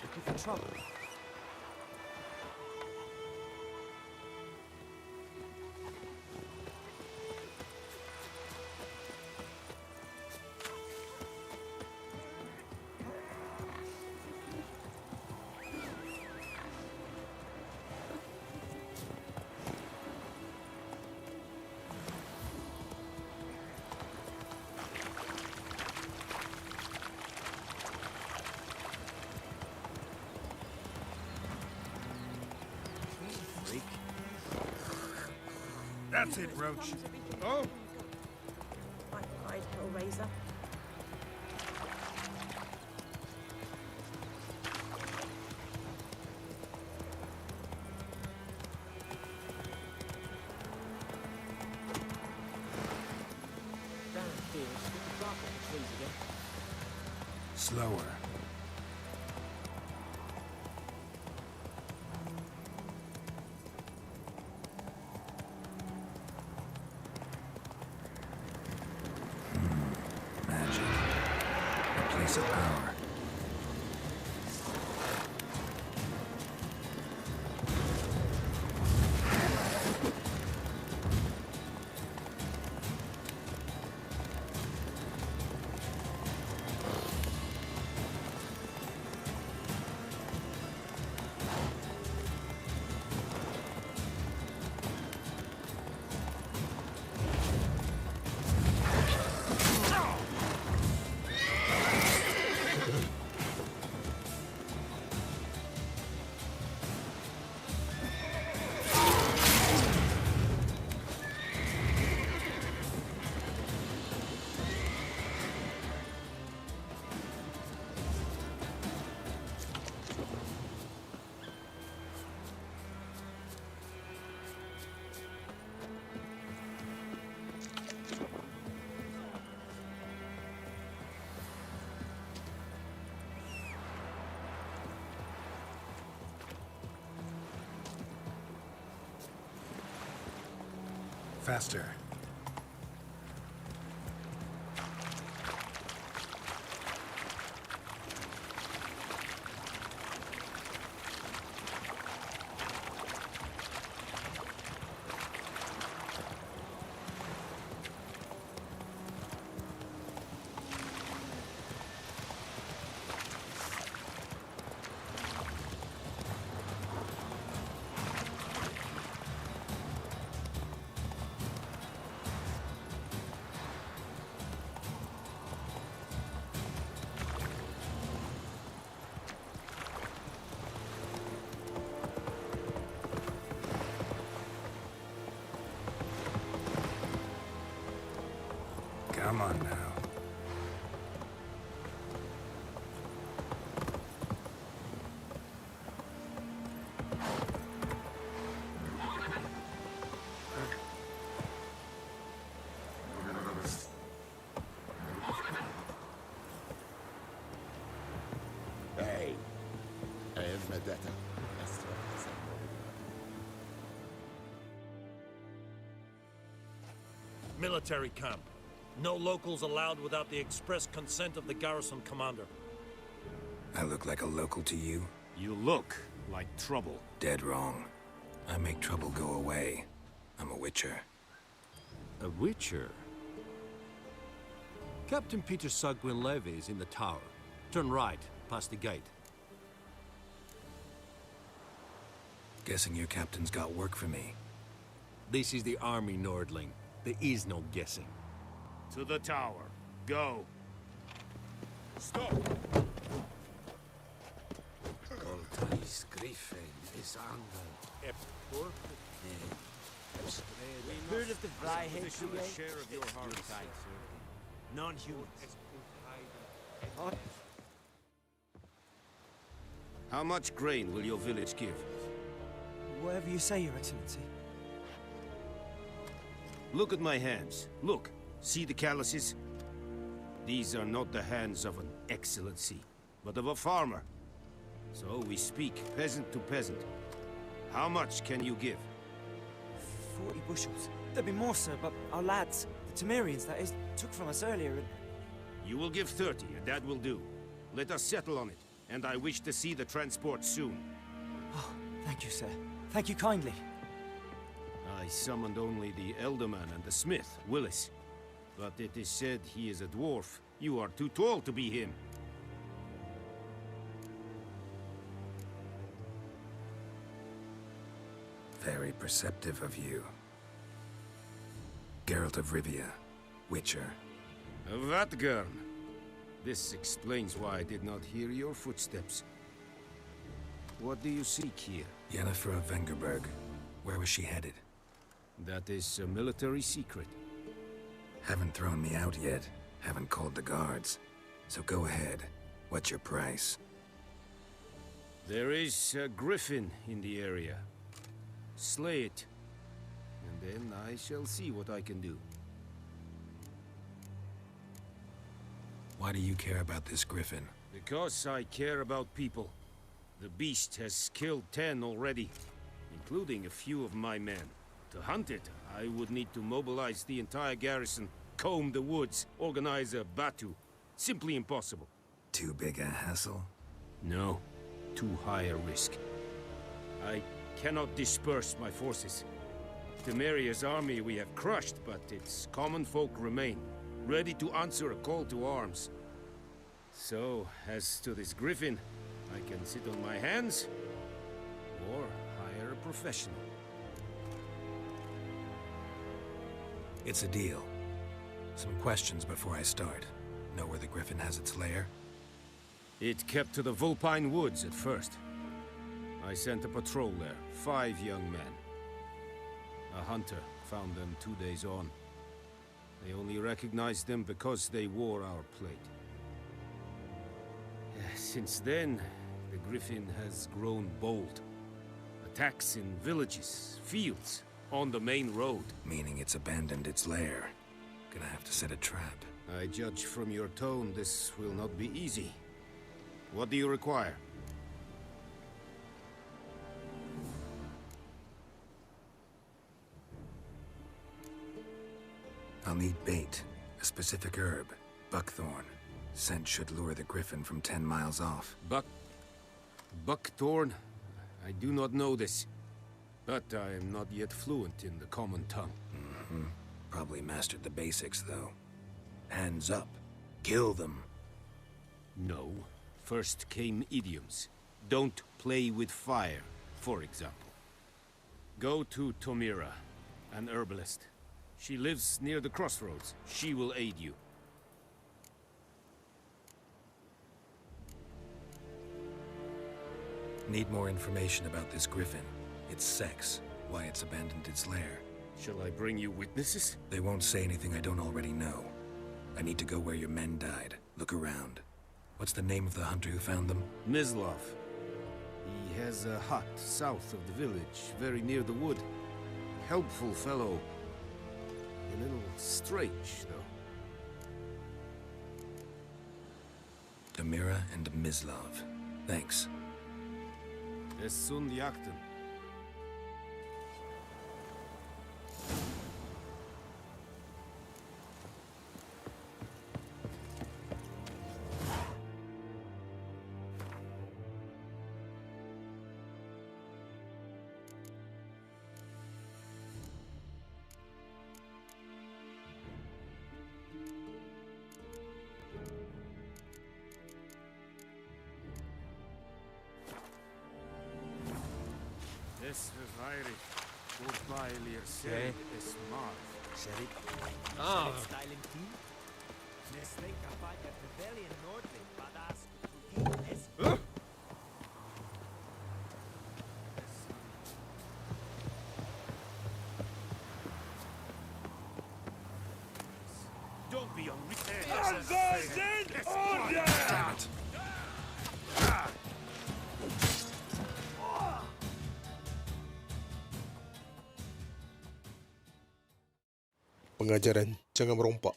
Looking for trouble? That's it, Roach. Oh! My pride, Hellraiser. Damn fears. Get the dark on the trees again. Slower. Magic. A place of power. Faster. Come on now. Hey. Military camp. No locals allowed without the express consent of the garrison commander. I look like a local to you? You look like trouble. Dead wrong. I make trouble go away. I'm a witcher. A witcher? Captain Peter Sagwin Levy is in the tower. Turn right, past the gate. Guessing your captain's got work for me. This is the army, Nordling. There is no guessing. To the tower. Go. Stop! Altaris gryphon is anger. Heard of the Vryhead A share of your harvest. Non-humans. How much grain will your village give? Whatever you say, Your Excellency. Look at my hands. Look. See the calluses? These are not the hands of an excellency, but of a farmer. So we speak peasant to peasant. How much can you give? 40 bushels. There'd be more, sir, but our lads, the Temerians, that is, took from us earlier and... You will give 30, and that will do. Let us settle on it, and I wish to see the transport soon. Oh, thank you, sir. Thank you kindly. I summoned only the Elderman and the smith, Willis. But it is said he is a dwarf. You are too tall to be him. Very perceptive of you. Geralt of Rivia, Witcher. Vatgern. This explains why I did not hear your footsteps. What do you seek here? Yennefer of Vengerberg. Where was she headed? That is a military secret. Haven't thrown me out yet. Haven't called the guards. So go ahead. What's your price? There is a griffin in the area. Slay it. And then I shall see what I can do. Why do you care about this griffin? Because I care about people. The beast has killed 10 already, including a few of my men. To hunt it, I would need to mobilize the entire garrison, comb the woods, organize a batu. Simply impossible. Too big a hassle? No. Too high a risk. I cannot disperse my forces. Temeria's army we have crushed, but its common folk remain, ready to answer a call to arms. So, as to this griffin, I can sit on my hands, or hire a professional. It's a deal. Some questions before I start. Know where the griffin has its lair? It kept to the Vulpine Woods at first. I sent a patrol there, 5 young men. A hunter found them 2 days on. They only recognized them because they wore our plate. Since then, the griffin has grown bold. Attacks in villages, fields, on the main road. Meaning it's abandoned its lair. Gonna have to set a trap. I judge from your tone this will not be easy. What do you require? I'll need bait, a specific herb, buckthorn. Scent should lure the griffin from 10 miles off. Buckthorn? I do not know this. But I am not yet fluent in the common tongue. Probably mastered the basics, though. Hands up. Kill them. No. First came idioms. Don't play with fire, for example. Go to Tomira, an herbalist. She lives near the crossroads. She will aid you. Need more information about this griffin. Its sex, why it's abandoned its lair. Shall I bring you witnesses? They won't say anything I don't already know. I need to go where your men died. Look around. What's the name of the hunter who found them? Mislav. He has a hut south of the village, very near the wood. Helpful fellow. A little strange, though. Tomira and Mislav. Thanks. Es sun jakten. Es verweire, wobei ihr seht es mal. Ah. Don't be unreasonable. Damn it! Pengajaran jangan merompak.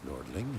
Lordling?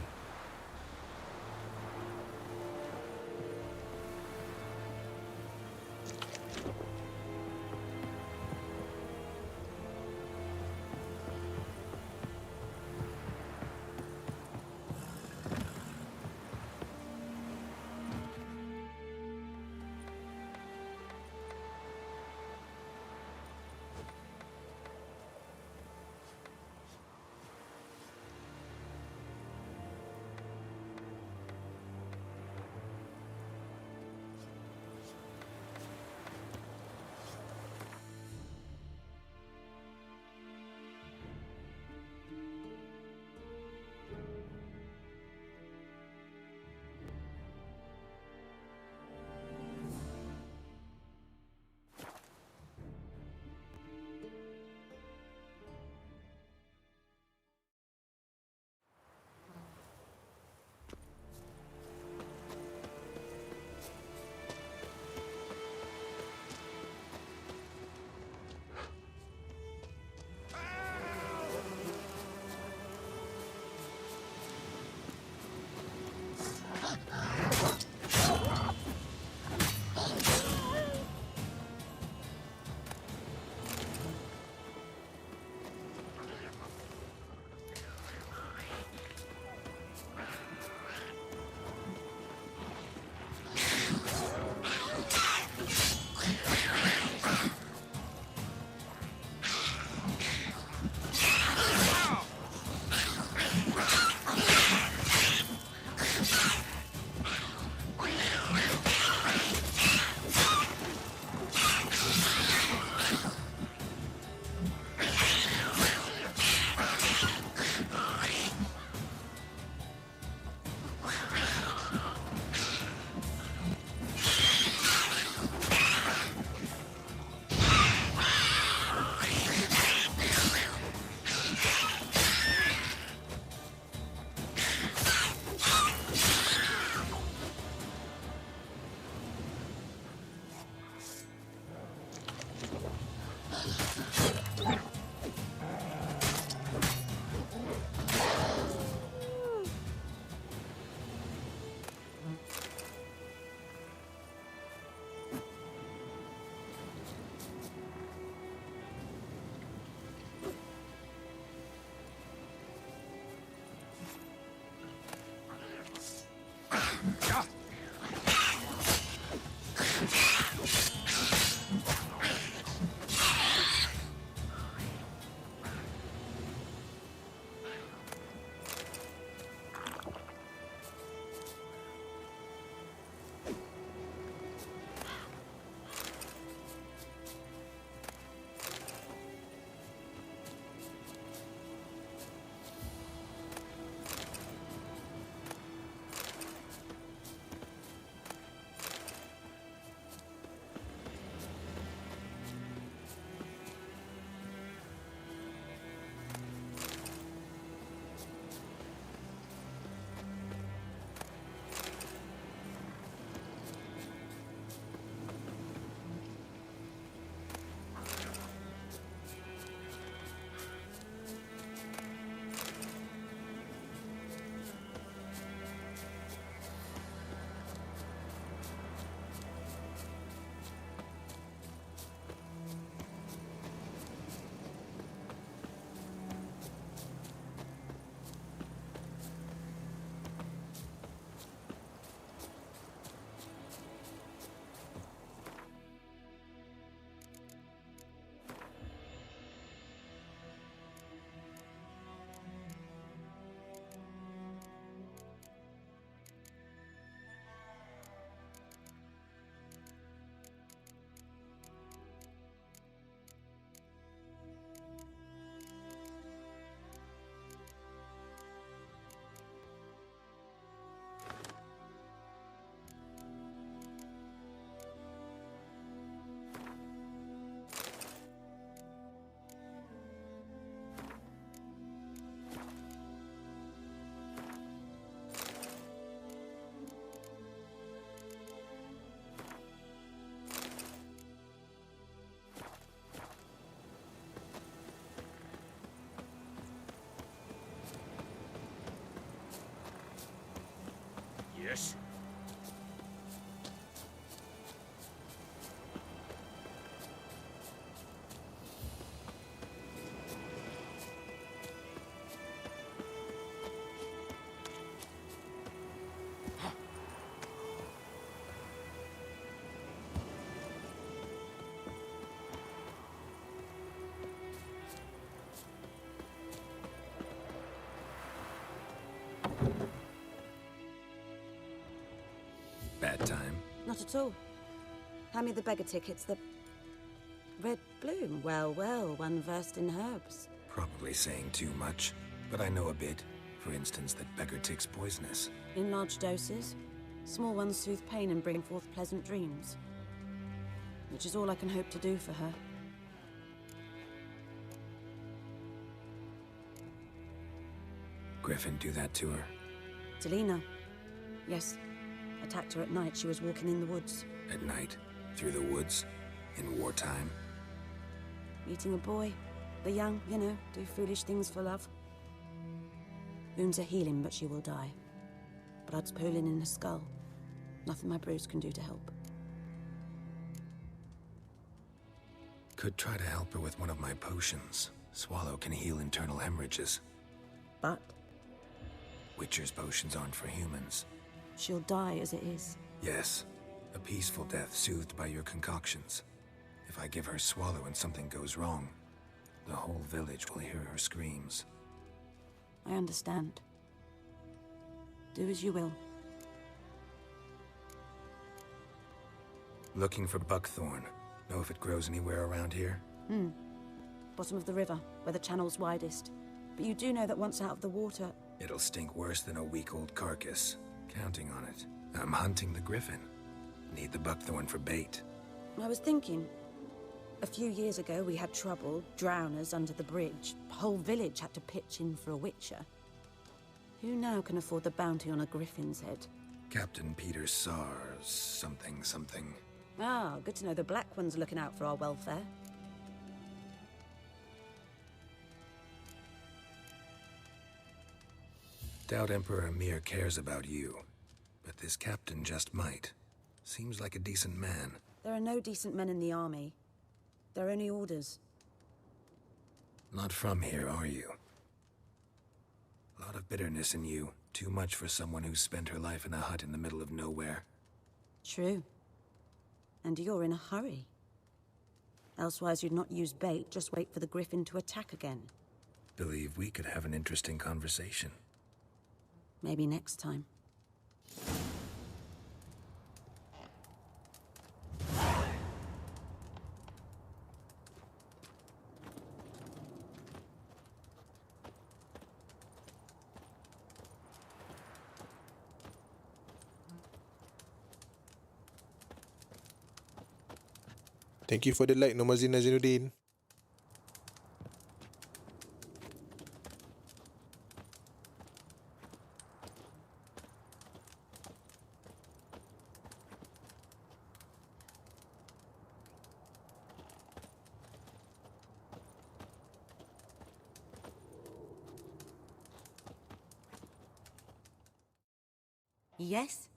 useless. Bad time? Not at all. Hand me the beggar tickets, the... Red bloom. Well, well, one versed in herbs. Probably saying too much, but I know a bit. For instance, that beggar tick's poisonous. In large doses. Small ones soothe pain and bring forth pleasant dreams. Which is all I can hope to do for her. Griffin do that to her? Delina. Yes. Attacked her at night. She was walking in the woods. At night? Through the woods? In wartime? Meeting a boy. The young, you know, do foolish things for love. Wounds are healing, but she will die. Blood's pooling in her skull. Nothing my brews can do to help. Could try to help her with one of my potions. Swallow can heal internal hemorrhages. But? Witcher's potions aren't for humans. She'll die as it is. Yes. A peaceful death soothed by your concoctions. If I give her Swallow and something goes wrong, the whole village will hear her screams. I understand. Do as you will. Looking for buckthorn. Know if it grows anywhere around here? Bottom of the river, where the channel's widest. But you do know that once out of the water... It'll stink worse than a week-old carcass. Counting on it. I'm hunting the griffin. Need the buckthorn for bait. I was thinking... A few years ago, we had trouble, drowners under the bridge. The whole village had to pitch in for a witcher. Who now can afford the bounty on a griffin's head? Captain Peter Sars, something. Ah, good to know the Black One's looking out for our welfare. Doubt Emperor Emhyr cares about you, but this captain just might. Seems like a decent man. There are no decent men in the army. They're only orders. Not from here, are you? A lot of bitterness in you. Too much for someone who spent her life in a hut in the middle of nowhere. True. And you're in a hurry. Elsewise you'd not use bait, just wait for the griffin to attack again. Believe we could have an interesting conversation. Maybe next time. Thank you for the like, Nomazin Nazinuddin. Yes?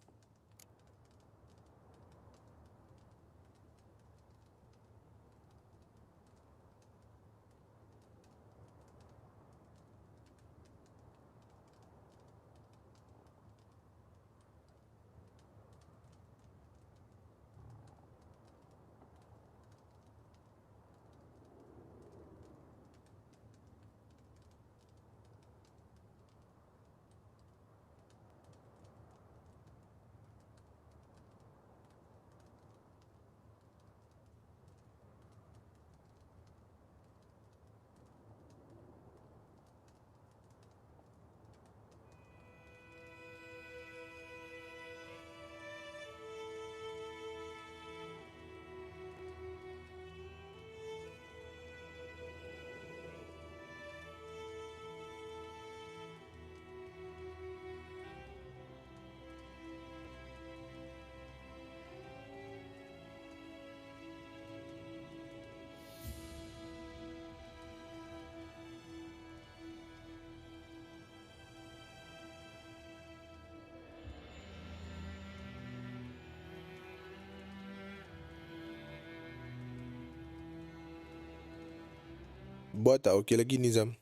Buat tak okey lagi Nizam.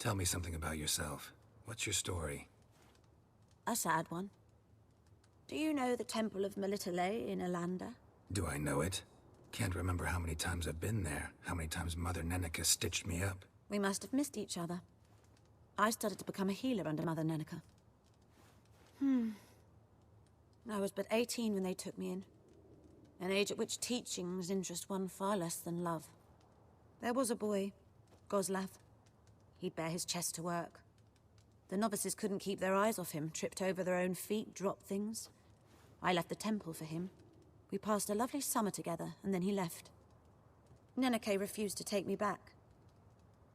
Tell me something about yourself. What's your story? A sad one. Do you know the Temple of Melitele in Alanda? Do I know it? Can't remember how many times I've been there, how many times Mother Neneka stitched me up. We must have missed each other. I started to become a healer under Mother Neneka. I was but 18 when they took me in. An age at which teachings interest one far less than love. There was a boy, Goslav. He'd bare his chest to work. The novices couldn't keep their eyes off him, tripped over their own feet, dropped things. I left the temple for him. We passed a lovely summer together, and then he left. Neneke refused to take me back.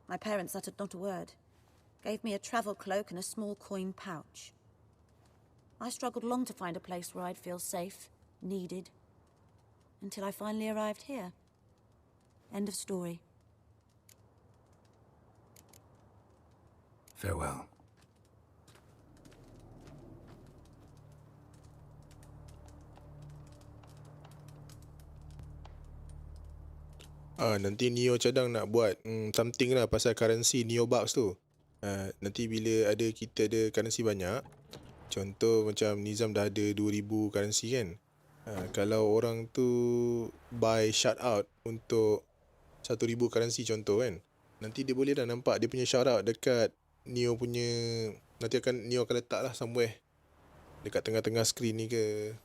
My parents uttered not a word. Gave me a travel cloak and a small coin pouch. I struggled long to find a place where I'd feel safe, needed, until I finally arrived here. End of story. Farewell. Nanti Neo cadang nak buat something lah pasal currency Neo Bucks tu. Nanti bila kita ada currency banyak, contoh macam Nizam dah ada 2000 currency kan. Kalau orang tu buy shout out untuk 1000 currency contoh kan, nanti dia boleh dah nampak dia punya shout out dekat Neo punya, nanti Neo akan letak lah somewhere dekat tengah-tengah screen ni ke.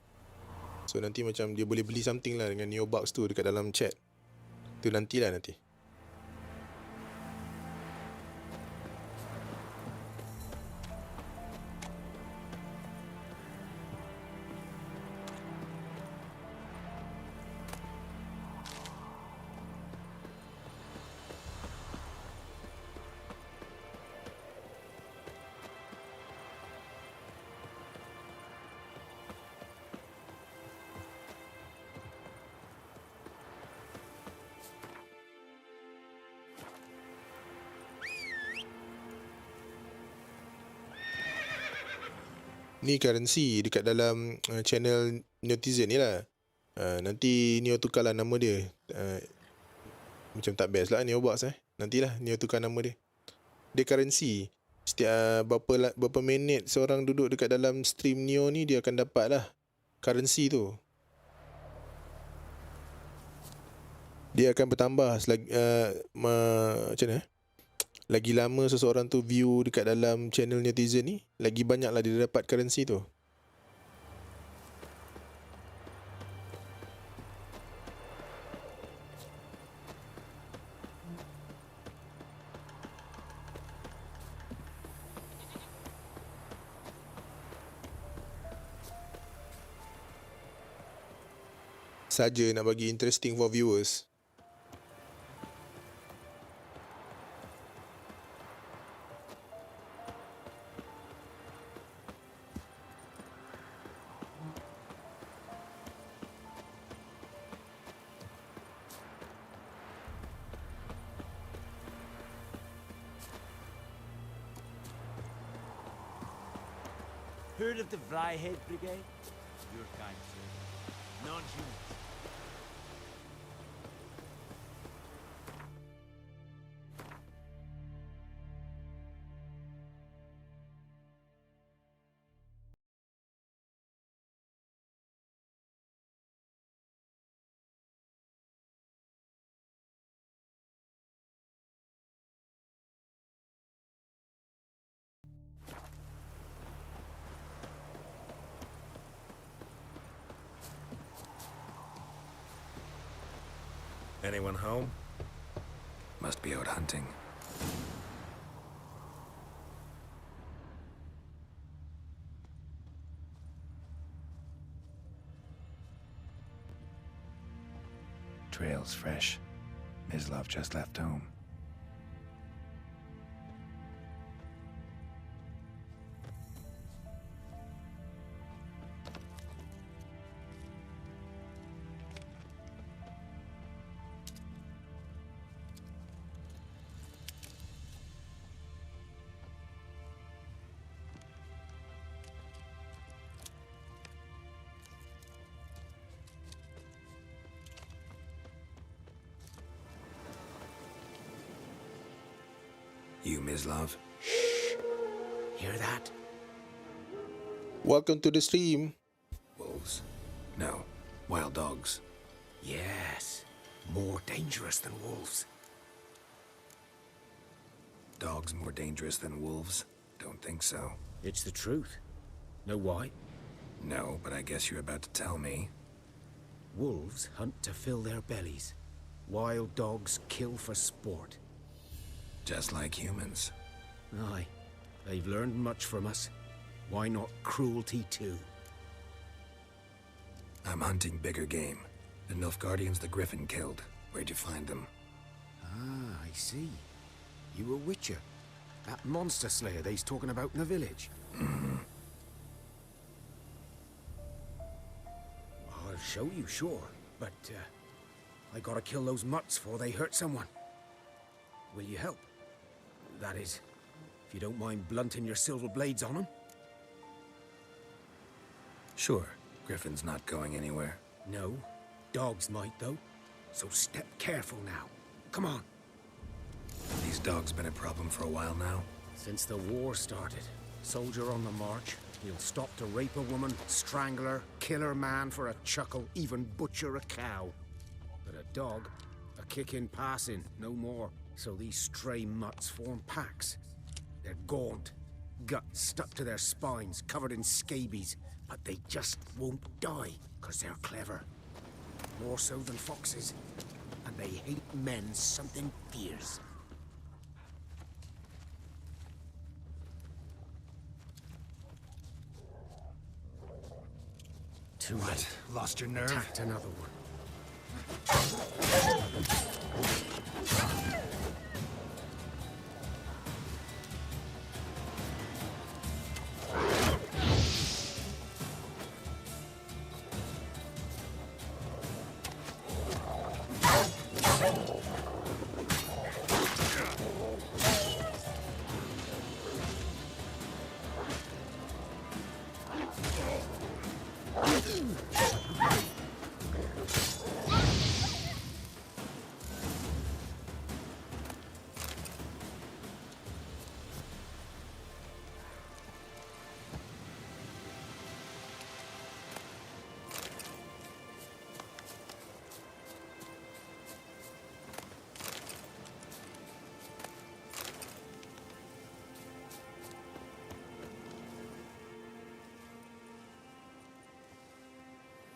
So nanti macam dia boleh beli something lah dengan Neo Bucks tu dekat dalam chat. Tu nantilah nanti. Ni currency dekat dalam channel netizen ni lah. Nanti Neo tukarlah nama dia. Macam tak best lah Neo Box Nantilah Neo tukar nama dia. Dia currency. Setiap berapa minit seorang duduk dekat dalam stream Neo ni, dia akan dapat lah currency tu. Dia akan bertambah selagi, macam mana? Lagi lama seseorang tu view dekat dalam channel netizen ni, lagi banyak lah dia dapat currency tu. Saja nak bagi interesting for viewers. Heard of the Flyhead Brigade? Your kind, sir. Non-human. Anyone home? Must be out hunting. Trail's fresh. Mislav just left home. Mislav. Hear that? Welcome to the stream. Wolves? No. Wild dogs. Yes. More dangerous than wolves. Dogs more dangerous than wolves? Don't think so. It's the truth. Know why? No, but I guess you're about to tell me. Wolves hunt to fill their bellies. Wild dogs kill for sport. Just like humans. Aye. They've learned much from us. Why not cruelty too? I'm hunting bigger game. The Nilfgaardians the Griffin killed. Where'd you find them? Ah, I see. You a witcher. That monster slayer they's talking about in the village. I'll show you, sure. But, I gotta kill those mutts before they hurt someone. Will you help? That is, if you don't mind blunting your silver blades on them. Sure. Griffin's not going anywhere. No. Dogs might, though. So step careful now. Come on. These dogs been a problem for a while now? Since the war started. Soldier on the march. He'll stop to rape a woman, strangle her, kill her man for a chuckle, even butcher a cow. But a dog, a kick in passing, no more. So these stray mutts form packs. They're gaunt, guts stuck to their spines, covered in scabies. But they just won't die, 'cause they're clever. More so than foxes. And they hate men something fierce. Too late. Lost your nerve? Attacked another one.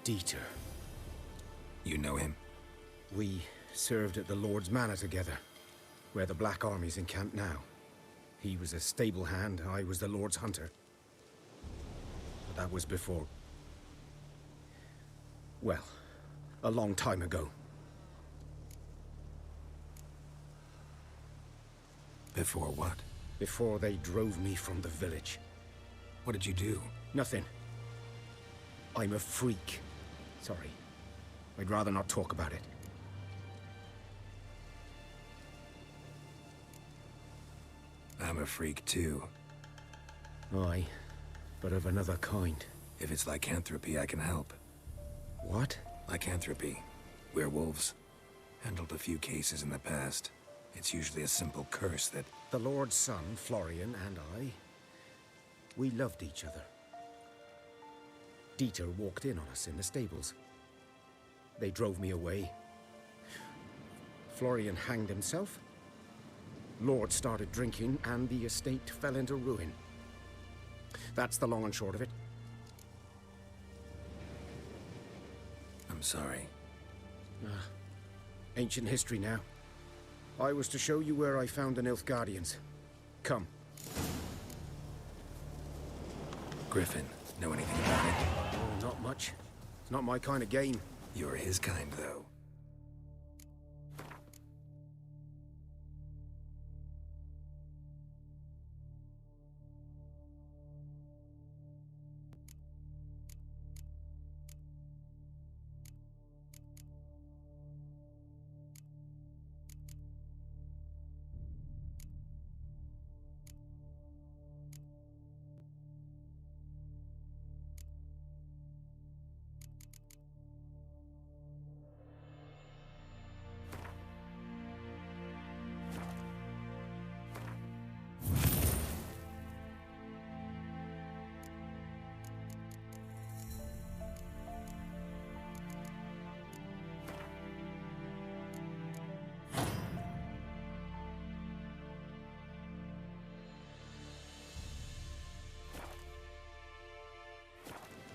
Dieter. You know him? We served at the Lord's Manor together, where the Black Army's encamped now. He was a stable hand, I was the Lord's hunter. But that was before... well, a long time ago. Before what? Before they drove me from the village. What did you do? Nothing. I'm a freak. Sorry. I'd rather not talk about it. I'm a freak too. Aye, but of another kind. If it's lycanthropy, I can help. What? Lycanthropy. Werewolves. Handled a few cases in the past. It's usually a simple curse that... The Lord's son, Florian, and I... we loved each other. Dieter walked in on us in the stables. They drove me away. Florian hanged himself. Lord started drinking, and the estate fell into ruin. That's the long and short of it. I'm sorry. Ancient history now. I was to show you where I found the Nilfgaardians. Come. Griffin, know anything about it? Oh, not much. It's not my kind of game. You're his kind, though.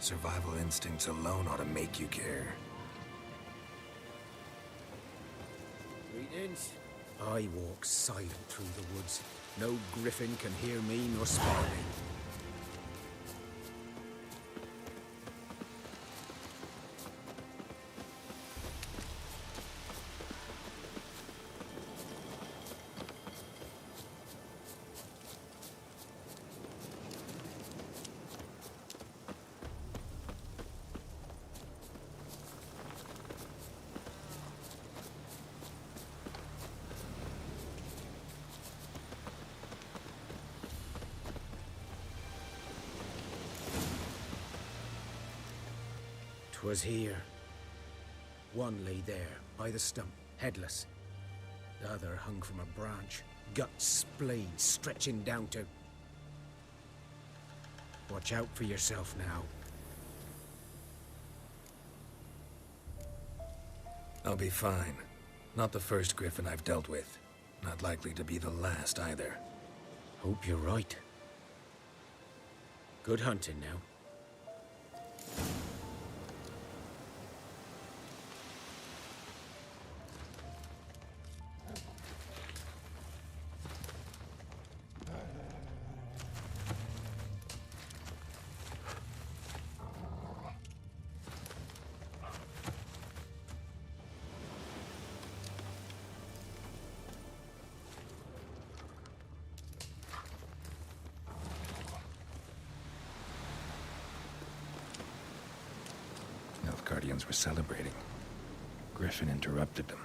Survival instincts alone ought to make you care. Greetings. I walk silent through the woods. No griffin can hear me nor spy me. Was here. One lay there, by the stump, headless. The other hung from a branch, guts splayed, stretching down to... Watch out for yourself now. I'll be fine. Not the first griffin I've dealt with. Not likely to be the last either. Hope you're right. Good hunting now. Nilfgaardians were celebrating. Griffin interrupted them.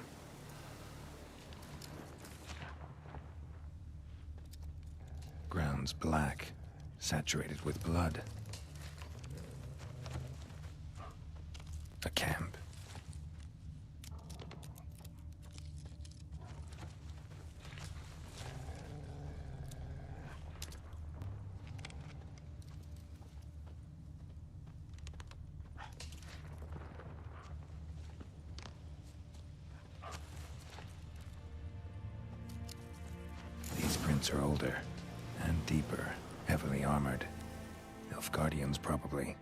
Ground's black, saturated with blood. A camp. Are older and deeper, heavily armored. Nilfgaardians, probably.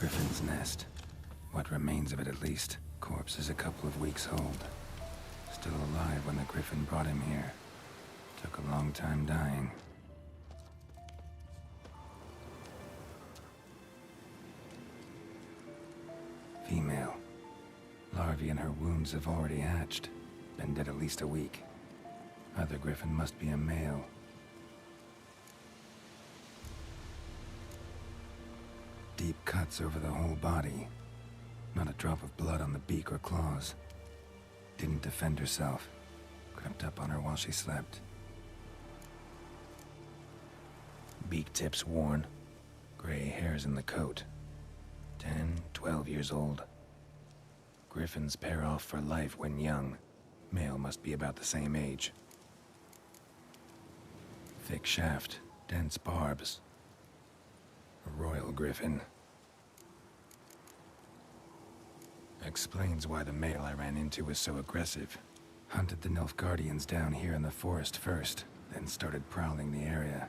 Griffin's nest. What remains of it, at least. Corpse is a couple of weeks old. Still alive when the griffin brought him here. Took a long time dying. Female. Larvae in her wounds have already hatched. Been dead at least a week. Other griffin must be a male. Deep cuts over the whole body. Not a drop of blood on the beak or claws. Didn't defend herself. Crept up on her while she slept. Beak tips worn. Gray hairs in the coat. 10, 12 years old. Griffins pair off for life when young. Male must be about the same age. Thick shaft, dense barbs. A royal griffin. Explains why the male I ran into was so aggressive. Hunted the Nilfgaardians down here in the forest first, then started prowling the area.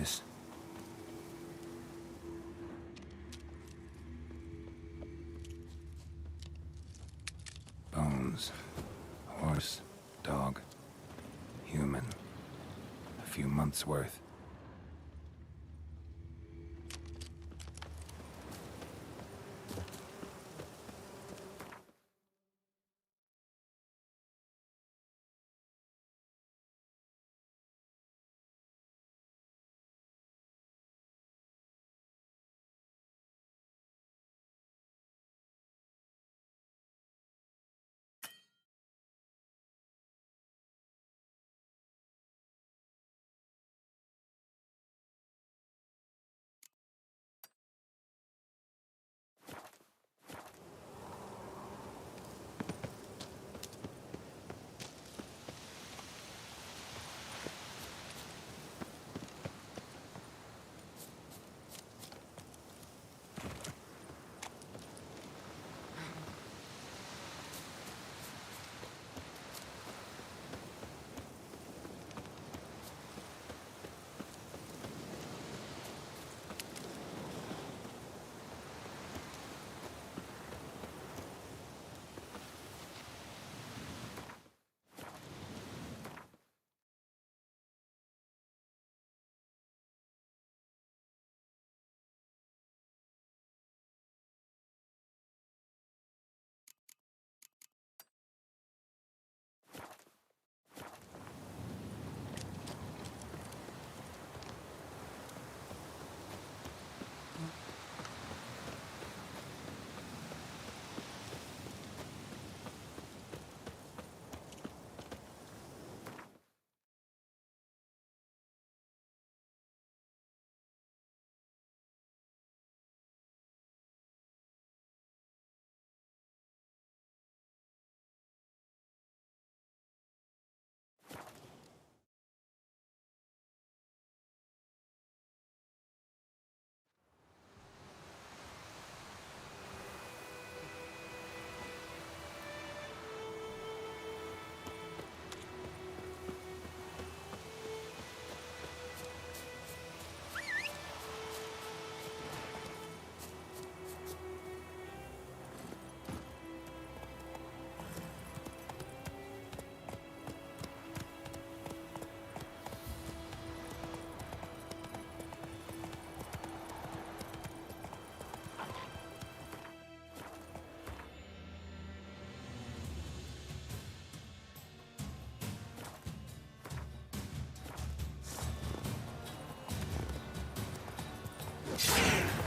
this. Bones. Horse. Dog. Human. A few months' worth.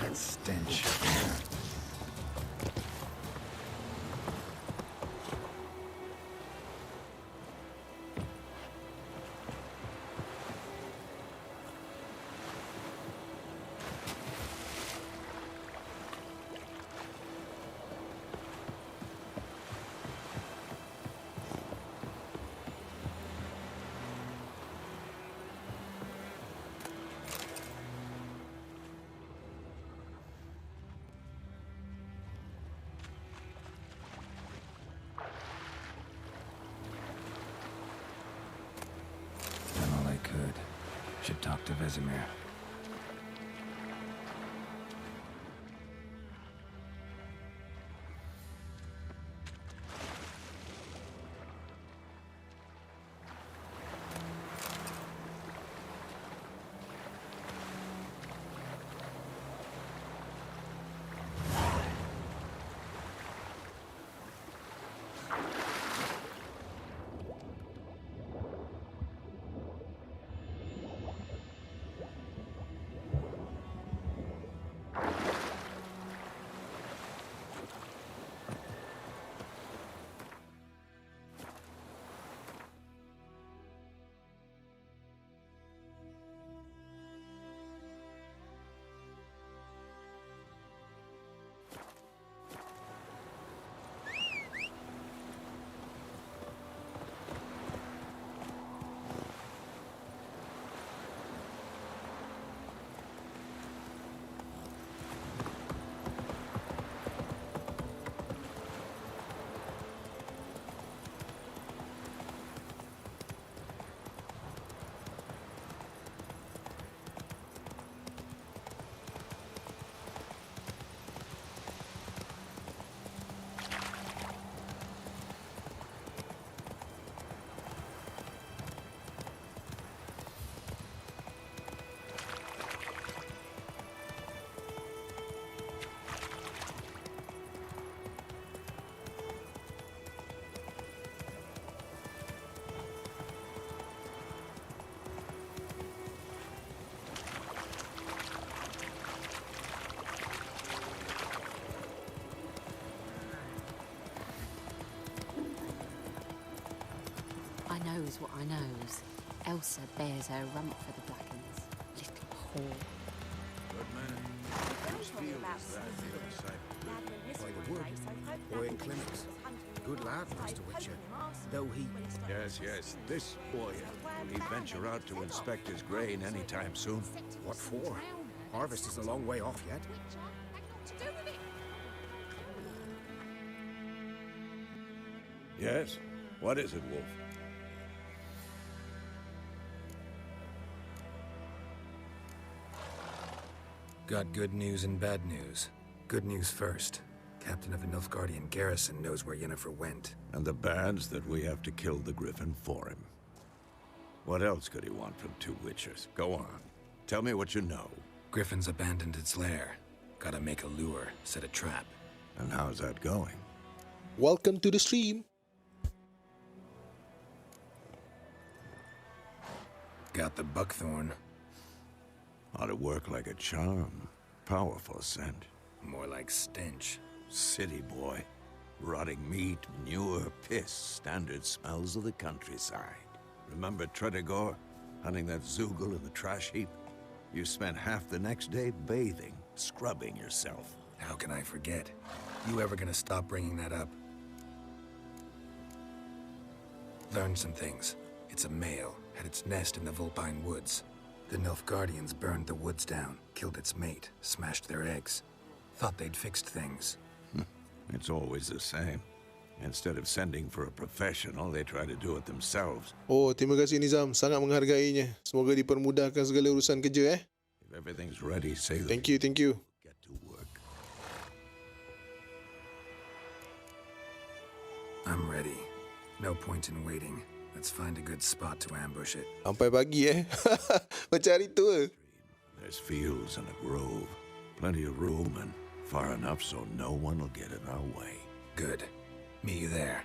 That stench. Should talk to Vesemir. I knows what I knows. Elsa bears her rump for the Blackens. Little whore. Good man. Whose field is that the other side of the river? By the wood, boy in clinics. Good lad, Master Witcher. Though he... Yes, yes, this boy. Will he venture out to inspect his grain anytime soon? What for? Harvest is a long way off yet. Yes? What is it, Wolf? Got good news and bad news. Good news first. Captain of the Nilfgaardian garrison knows where Yennefer went. And the bad's that we have to kill the Gryphon for him. What else could he want from two witchers? Go on. Tell me what you know. Gryphon's abandoned its lair. Gotta make a lure, set a trap. And how's that going? Welcome to the stream. Got the buckthorn. Ought to work like a charm. Powerful scent. More like stench. City boy. Rotting meat, manure, piss. Standard smells of the countryside. Remember Tredegor? Hunting that Zoogle in the trash heap? You spent half the next day bathing, scrubbing yourself. How can I forget? You ever gonna stop bringing that up? Learned some things. It's a male. Had its nest in the Vulpine Woods. The Nilfgaardians burned the woods down, killed its mate, smashed their eggs. Thought they'd fixed things. It's always the same. Instead of sending for a professional, they try to do it themselves. Oh, terima kasih Nizam. Sangat menghargainya. Semoga dipermudahkan segala urusan kerja, If everything's ready, say the... Thank you, thank you. Get to work. I'm ready. No point in waiting. Let's find a good spot to ambush it. Sampai pagi, Macam hari tu. There's fields and a grove. Plenty of room and far enough so no one will get in our way. Good. Meet you there.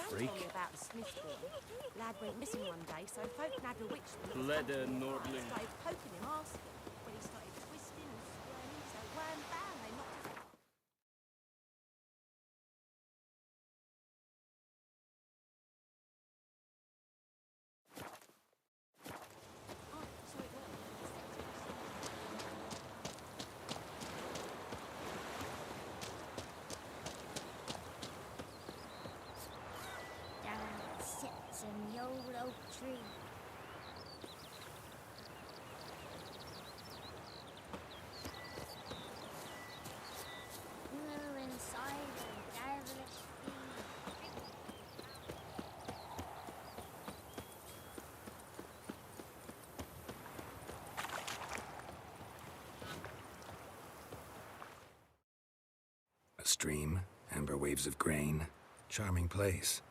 freak. Told me about the Smithborn. Lad went missing one day, so folk nabbed a witch. Leather Nordling. Started poking him, asking. When he started twisting and squirming, so wham bam, they knocked his out. Down sits in the old oak tree. Blue inside a devilish fiend. A stream, amber waves of grain. Charming place.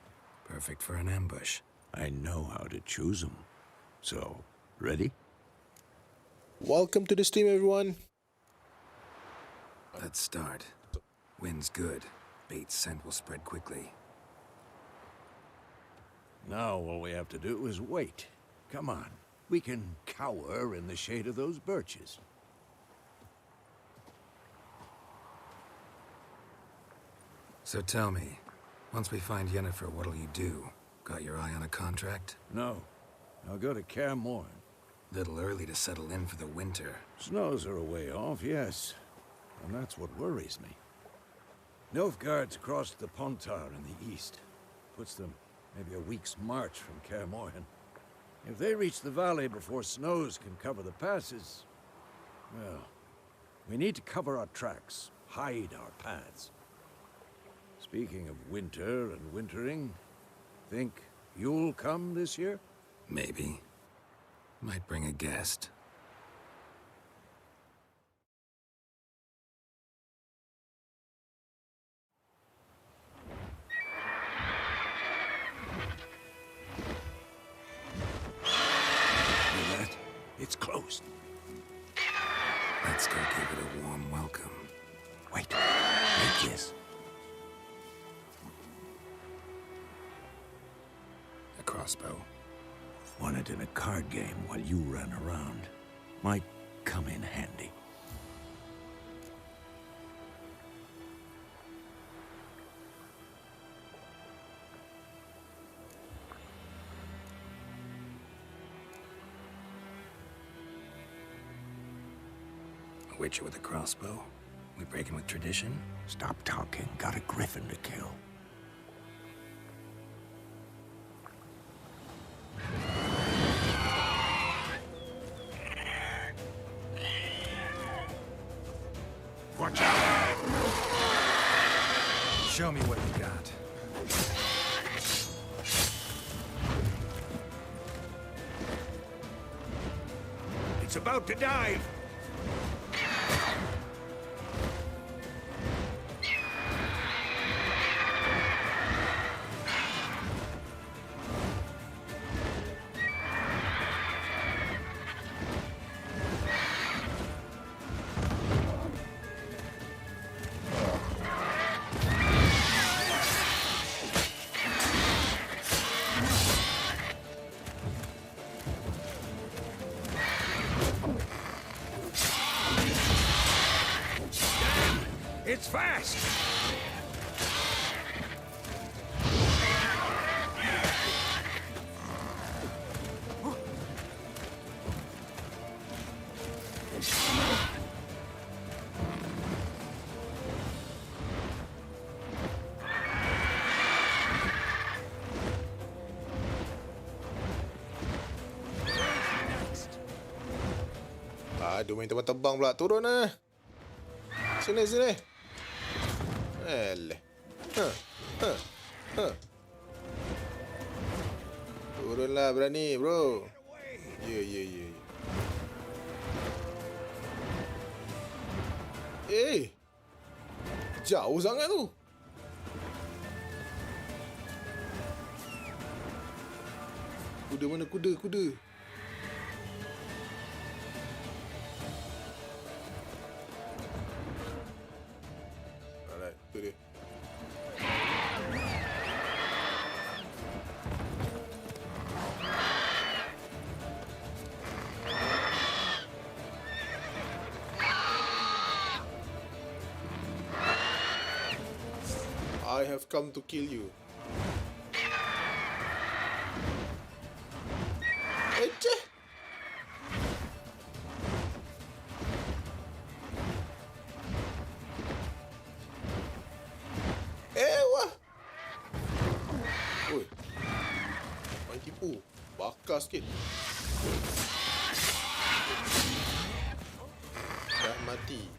Perfect for an ambush. I know how to choose them. So, ready? Welcome to the stream, everyone. Let's start. Wind's good. Bait's scent will spread quickly. Now all we have to do is wait. Come on. We can cower in the shade of those birches. So tell me, once we find Yennefer, what'll you do? Got your eye on a contract? No. I'll go to Kaer Morhen. Little early to settle in for the winter. Snows are a way off, yes. And that's what worries me. Nilfgaard's crossed the Pontar in the east. Puts them maybe a week's march from Kaer Morhen. If they reach the valley before snows can cover the passes, well, we need to cover our tracks, hide our paths. Speaking of winter and wintering, think you'll come this year? Maybe. Might bring a guest. Hear that? It's closed. Let's go give it a warm welcome. Wait. Take this. A crossbow. Won it in a card game while you ran around. Might come in handy. A witcher with a crossbow? We breaking with tradition? Stop talking. Got a gryphon to kill. Watch out! Show me what you got. It's about to dive! It's fast! Aduh, main terbang-terbang pula. Turun lah. Sini, sini. Alah. Turunlah berani, bro. Ya. Jauh sangat tu. Kuda mana kuda? Alright, tu dia. I have come to kill you. Eceh. Wah. Oi. Main tipu. Bakar sikit. Dah mati.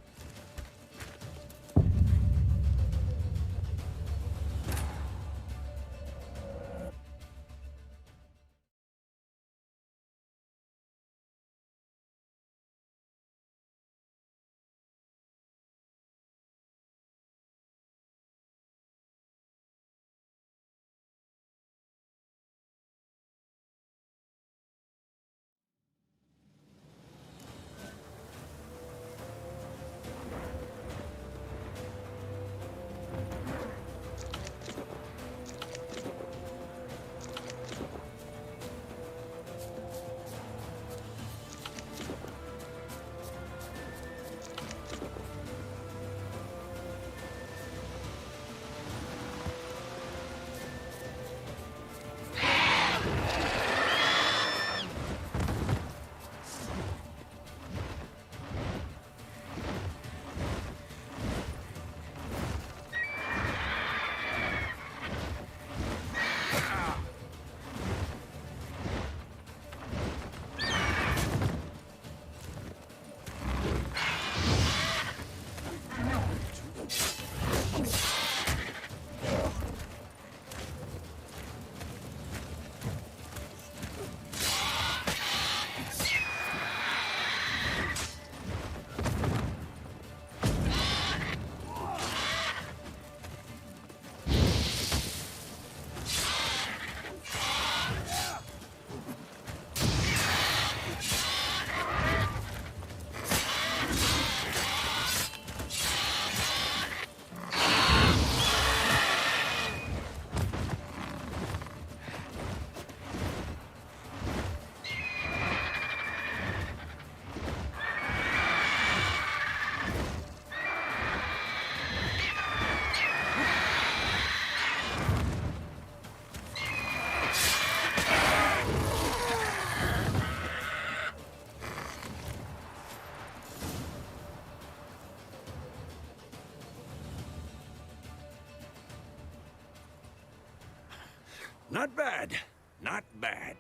Not bad. Not bad.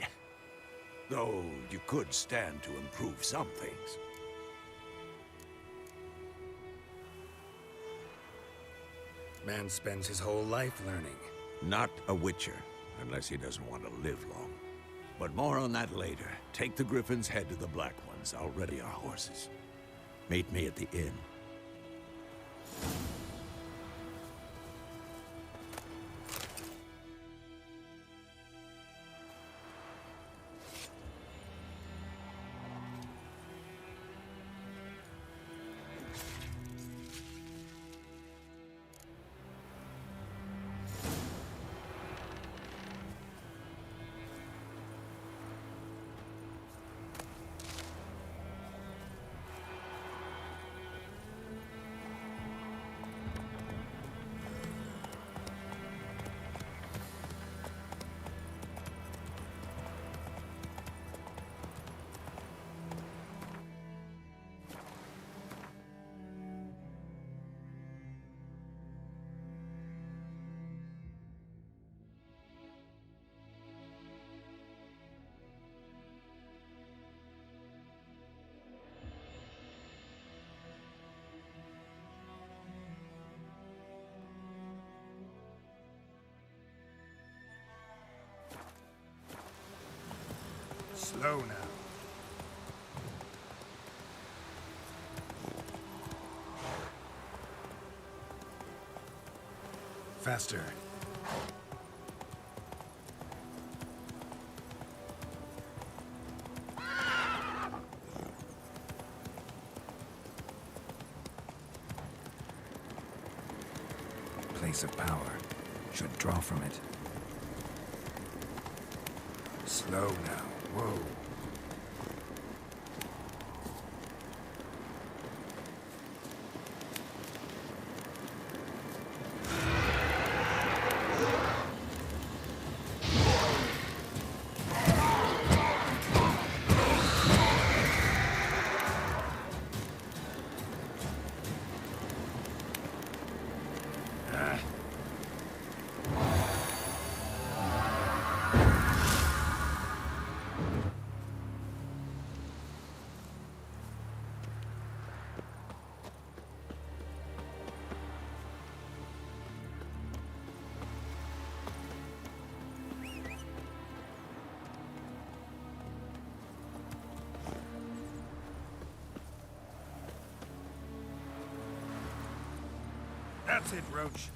Though you could stand to improve some things. Man spends his whole life learning. Not a witcher, unless he doesn't want to live long. But more on that later. Take the Griffin's head to the Black Ones. I'll ready our horses. Meet me at the inn. Slow now. Faster. Place of power. Should draw from it. Slow now. Whoa. That's it, Roach.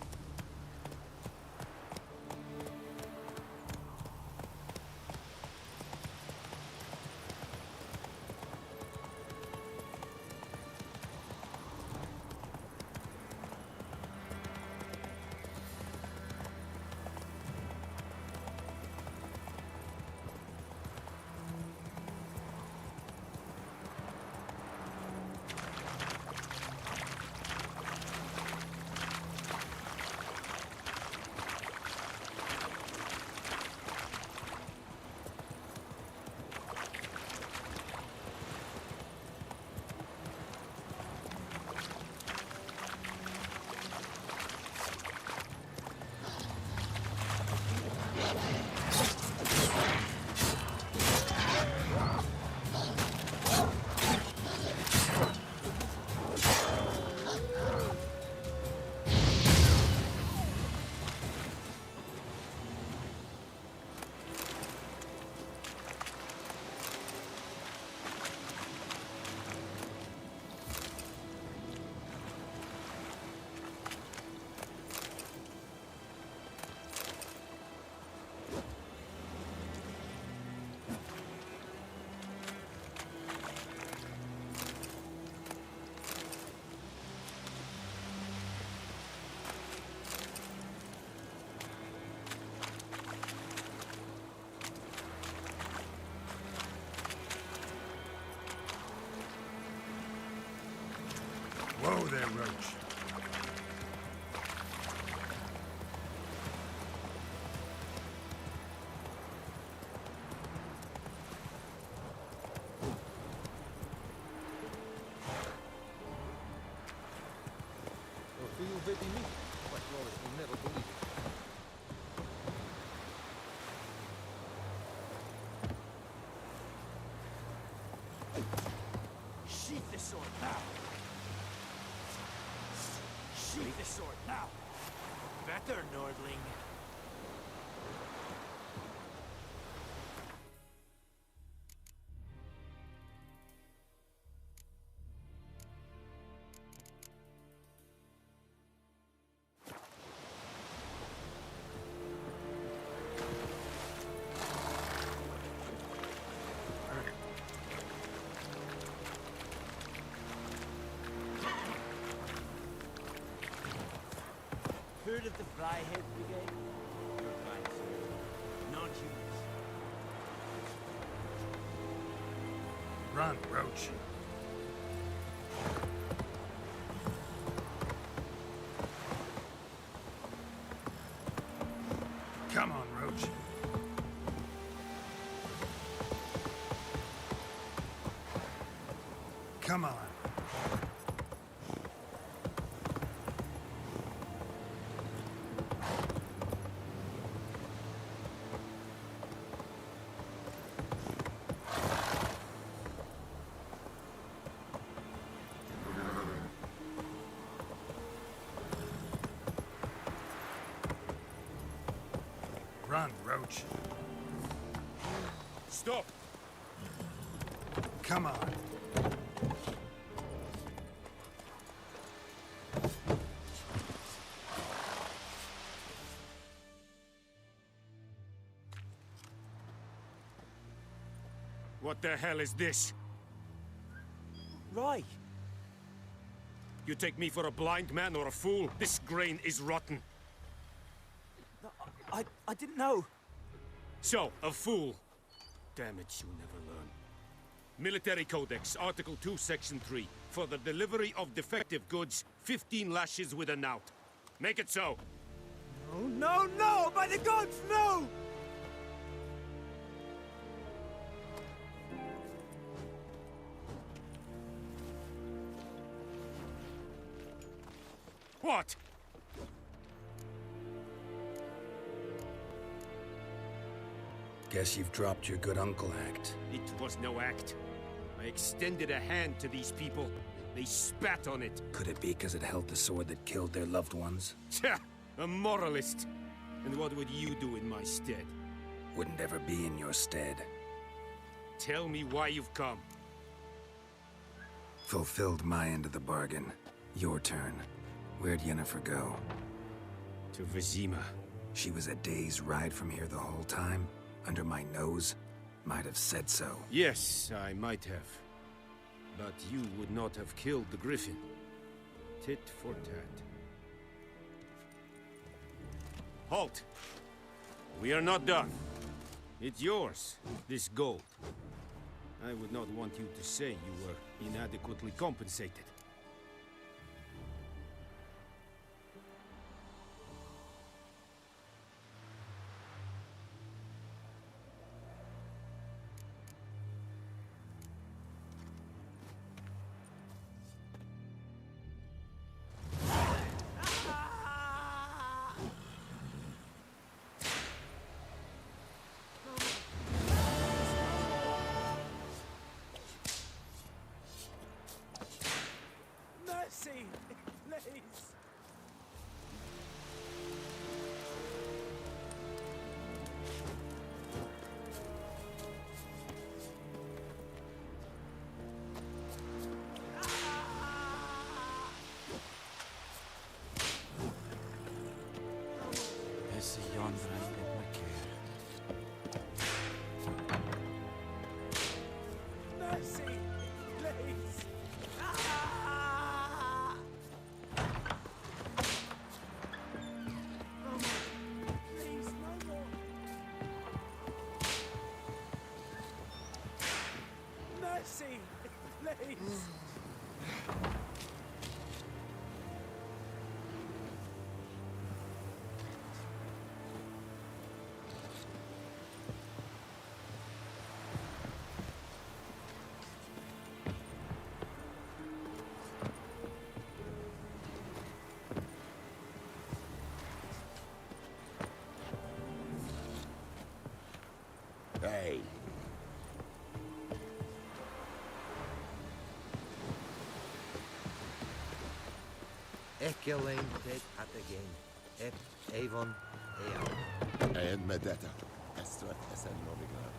Whoa there, Roach. Sheath this sword now! Sheath this sword now! Better, Nordling. Heard of the Flyhead Brigade? You're fine, sir. Non-humans. Run, Roach. Come on, Roach. Come on. Run, Roach. Stop! Come on. What the hell is this? Right. You take me for a blind man or a fool? This grain is rotten. I didn't know. So, a fool. Damn it, you'll never learn. Military Codex, Article 2, Section 3. For the delivery of defective goods, 15 lashes with a knout. Make it so. No, no, no! By the gods, no! What? Guess you've dropped your good uncle act. It was no act. I extended a hand to these people. They spat on it. Could it be because it held the sword that killed their loved ones? Tja, a moralist. And what would you do in my stead? Wouldn't ever be in your stead. Tell me why you've come. Fulfilled my end of the bargain. Your turn. Where'd Yennefer go? To Vizima. She was a day's ride from here the whole time? Under my nose? Might have said so. Yes, I might have. But you would not have killed the griffin. Tit for tat. Halt! We are not done. It's yours, this gold. I would not want you to say you were inadequately compensated. Mercy, please. Esse yonder get my care. Mercy, please. Please, no more. Mercy, please. Hey. Ekelein tek atagain. Ep Avon Eal. And Medetta. Estrat Esen Novigrad.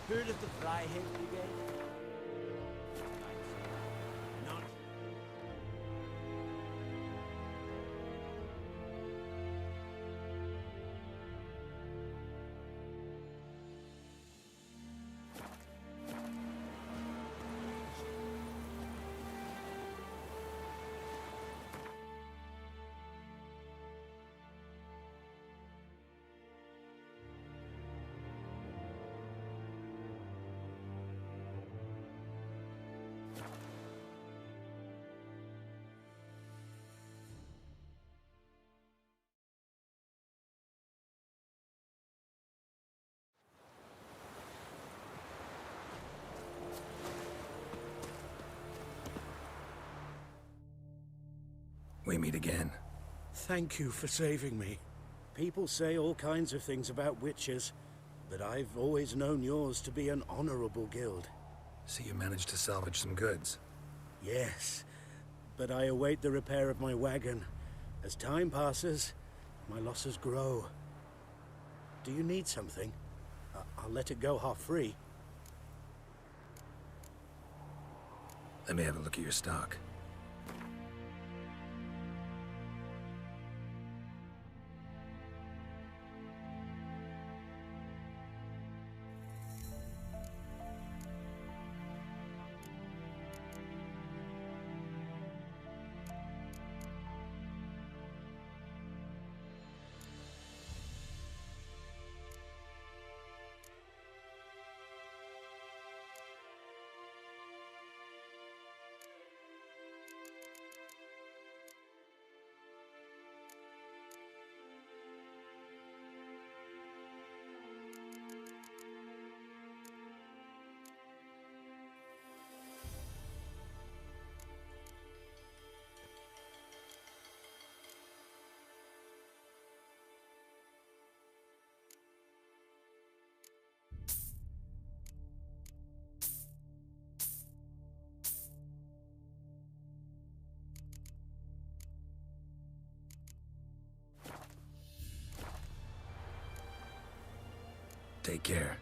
Heard of the Freiheit Brigade? None. We meet again. Thank you for saving me. People say all kinds of things about witches, but I've always known yours to be an honorable guild. So you managed to salvage some goods? Yes, but I await the repair of my wagon. As time passes, my losses grow. Do you need something? I'll let it go half-free. Let me have a look at your stock. Take care.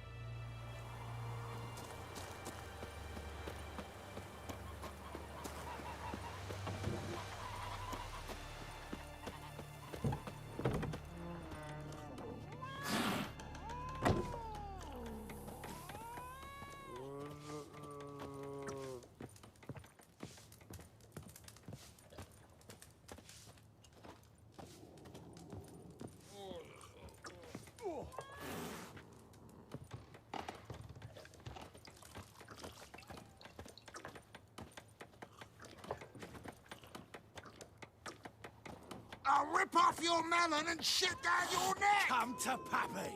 I'll rip off your melon and shit down your neck! Come to Pappy!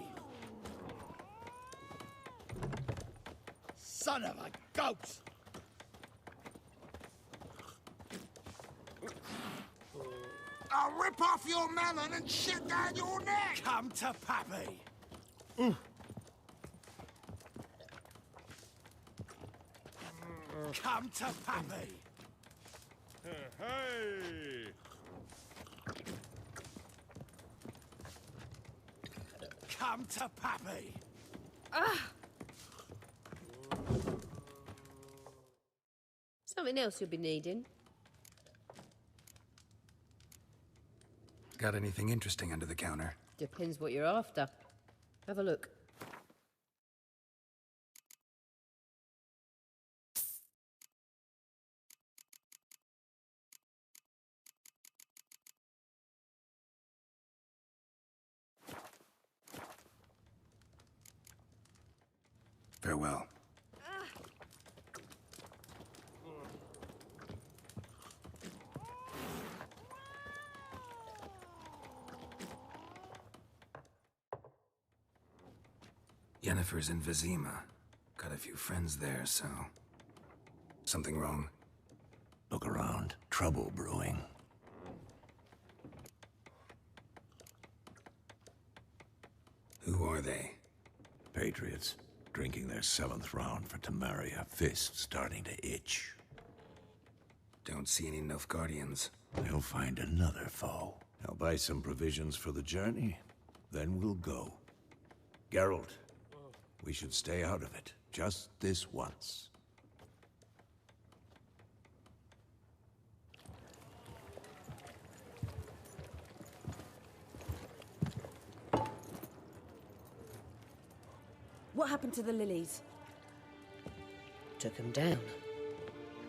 Son of a goat! I'll rip off your melon and shit down your neck! Come to Pappy! Come to Pappy! Hey! Come to Pappy! Something else you'll be needing. Got anything interesting under the counter? Depends what you're after. Have a look. Farewell. Yennefer's in Vizima. Got a few friends there, so... Something wrong? Look around. Trouble brewing. Who are they? Patriots. Drinking their 7th round for Temeria. Fist starting to itch. Don't see any Nilfgaardians. They'll find another foe. I'll buy some provisions for the journey. Then we'll go. Geralt, we should stay out of it. Just this once. What happened to the lilies? Took 'em down.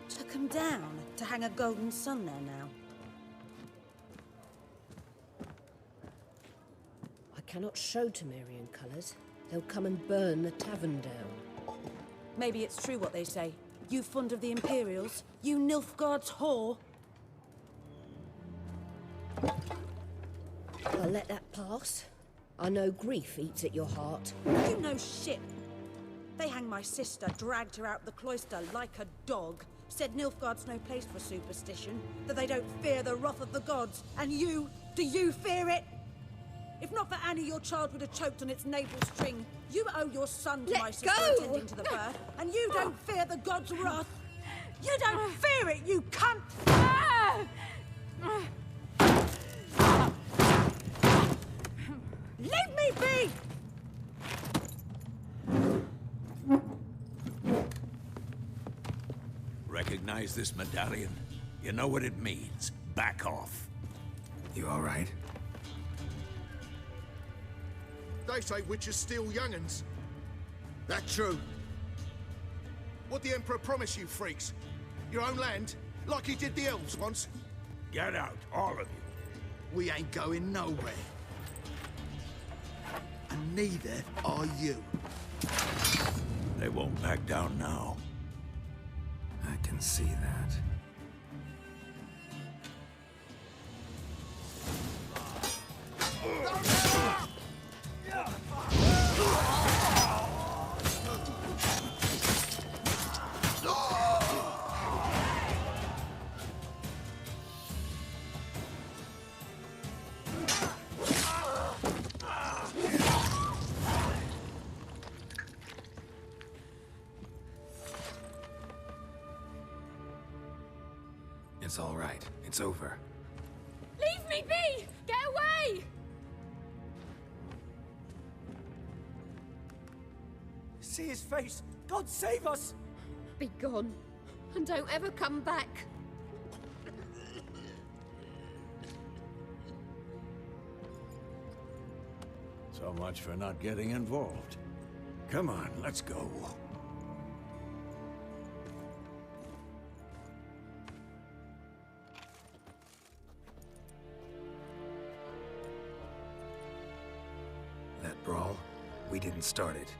Took 'em down to hang a golden sun there now. I cannot show Temerian colours. They'll come and burn the tavern down. Maybe it's true what they say. You fond of the Imperials? You Nilfgaard's whore? I'll let that pass. I know grief eats at your heart. You know shit. They hanged my sister, dragged her out the cloister like a dog. Said Nilfgaard's no place for superstition, that they don't fear the wrath of the gods. And you, do you fear it? If not for Annie, your child would have choked on its navel string. You owe your son to Let my sister go! attending to the birth, and you don't fear the gods' wrath. You don't fear it, you cunt! Leave me be! Recognize this medallion? You know what it means. Back off. You all right? They say witches steal young'uns. That true? What the Emperor promise you, freaks? Your own land? Like he did the elves once? Get out, all of you. We ain't going nowhere. And neither are you. They won't back down now. I can see that. It's all right. It's over. Leave me be! Get away! see his face. God save us! Be gone, and don't ever come back. So much for not getting involved. Come on, let's go. That brawl, we didn't start it.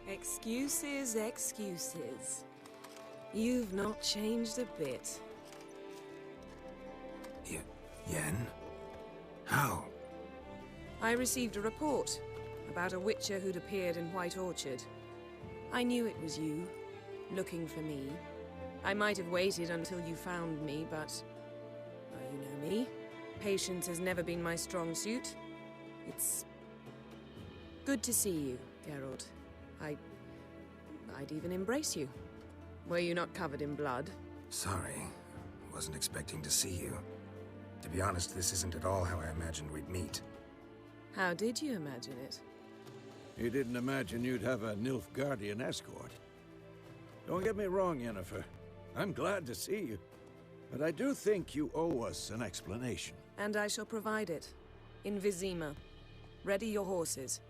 Excuses, excuses. You've not changed a bit. Yen? How? I received a report about a witcher who'd appeared in White Orchard. I knew it was you, looking for me. I might have waited until you found me, but... well, you know me. Patience has never been my strong suit. It's... good to see you, Geralt. I'd even embrace you. Were you not covered in blood? Sorry. Wasn't expecting to see you. To be honest, this isn't at all how I imagined we'd meet. How did you imagine it? You didn't imagine you'd have a Nilfgaardian escort. Don't get me wrong, Yennefer. I'm glad to see you. But I do think you owe us an explanation. And I shall provide it. In Vizima. Ready your horses.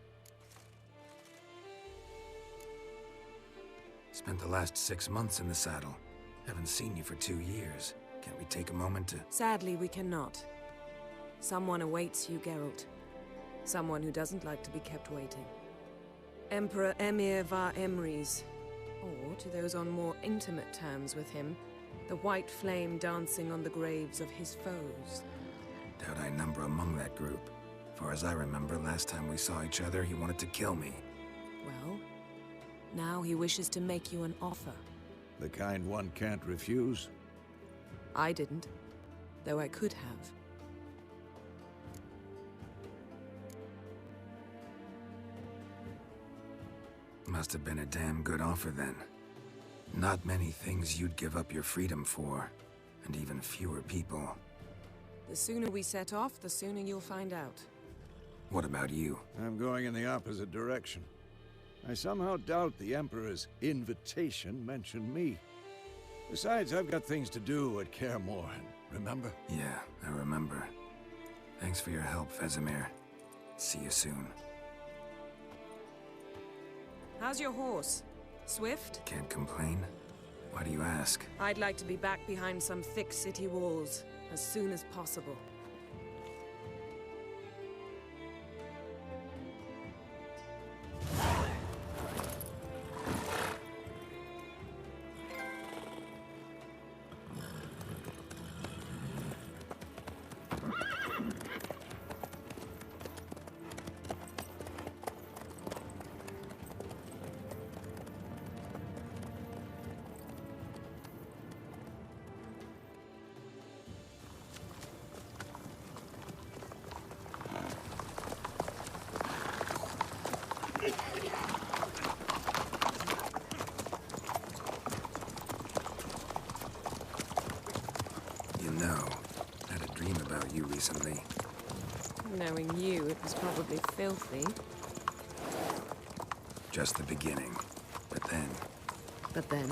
Spent the last 6 months in the saddle. Haven't seen you for 2 years. Can't we take a moment to... Sadly, we cannot. Someone awaits you, Geralt. Someone who doesn't like to be kept waiting. Emperor Emhyr var Emrys. Or, to those on more intimate terms with him, the white flame dancing on the graves of his foes. Doubt I number among that group. Far as I remember, last time we saw each other, he wanted to kill me. Well, now he wishes to make you an offer. The kind one can't refuse? I didn't, though I could have. Must have been a damn good offer then. Not many things you'd give up your freedom for, and even fewer people. The sooner we set off, the sooner you'll find out. What about you? I'm going in the opposite direction. I somehow doubt the Emperor's invitation mentioned me. Besides, I've got things to do at Kaer Morhen, remember? Yeah, I remember. Thanks for your help, Vesemir. See you soon. How's your horse? Swift? Can't complain. Why do you ask? I'd like to be back behind some thick city walls as soon as possible. You know, I had a dream about you recently. Knowing you, it was probably filthy. Just the beginning. But then... But then...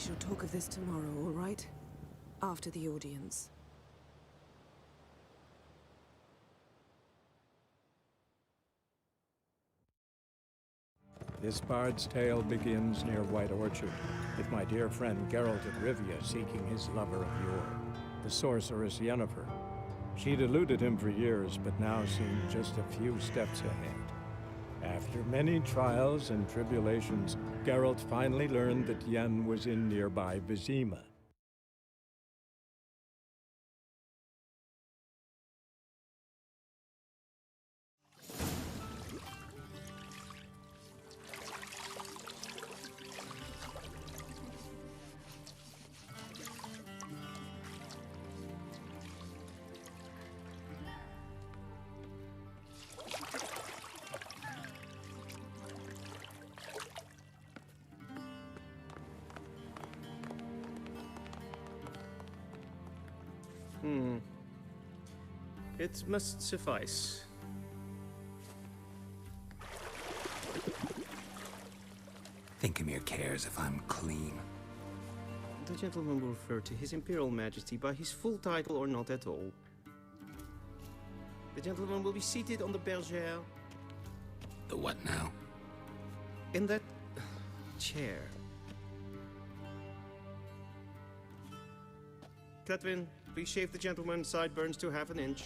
shall talk of this tomorrow, all right? After the audience. This bard's tale begins near White Orchard, with my dear friend Geralt of Rivia seeking his lover of yore, the sorceress Yennefer. She'd eluded him for years, but now seemed just a few steps ahead. After many trials and tribulations, Geralt finally learned that Yen was in nearby Vizima. It must suffice. Think Emhyr cares if I'm clean. The gentleman will refer to His Imperial Majesty by his full title or not at all. The gentleman will be seated on the bergère. The what now? In that chair. Cletwin, please shave the gentleman's sideburns to half an inch.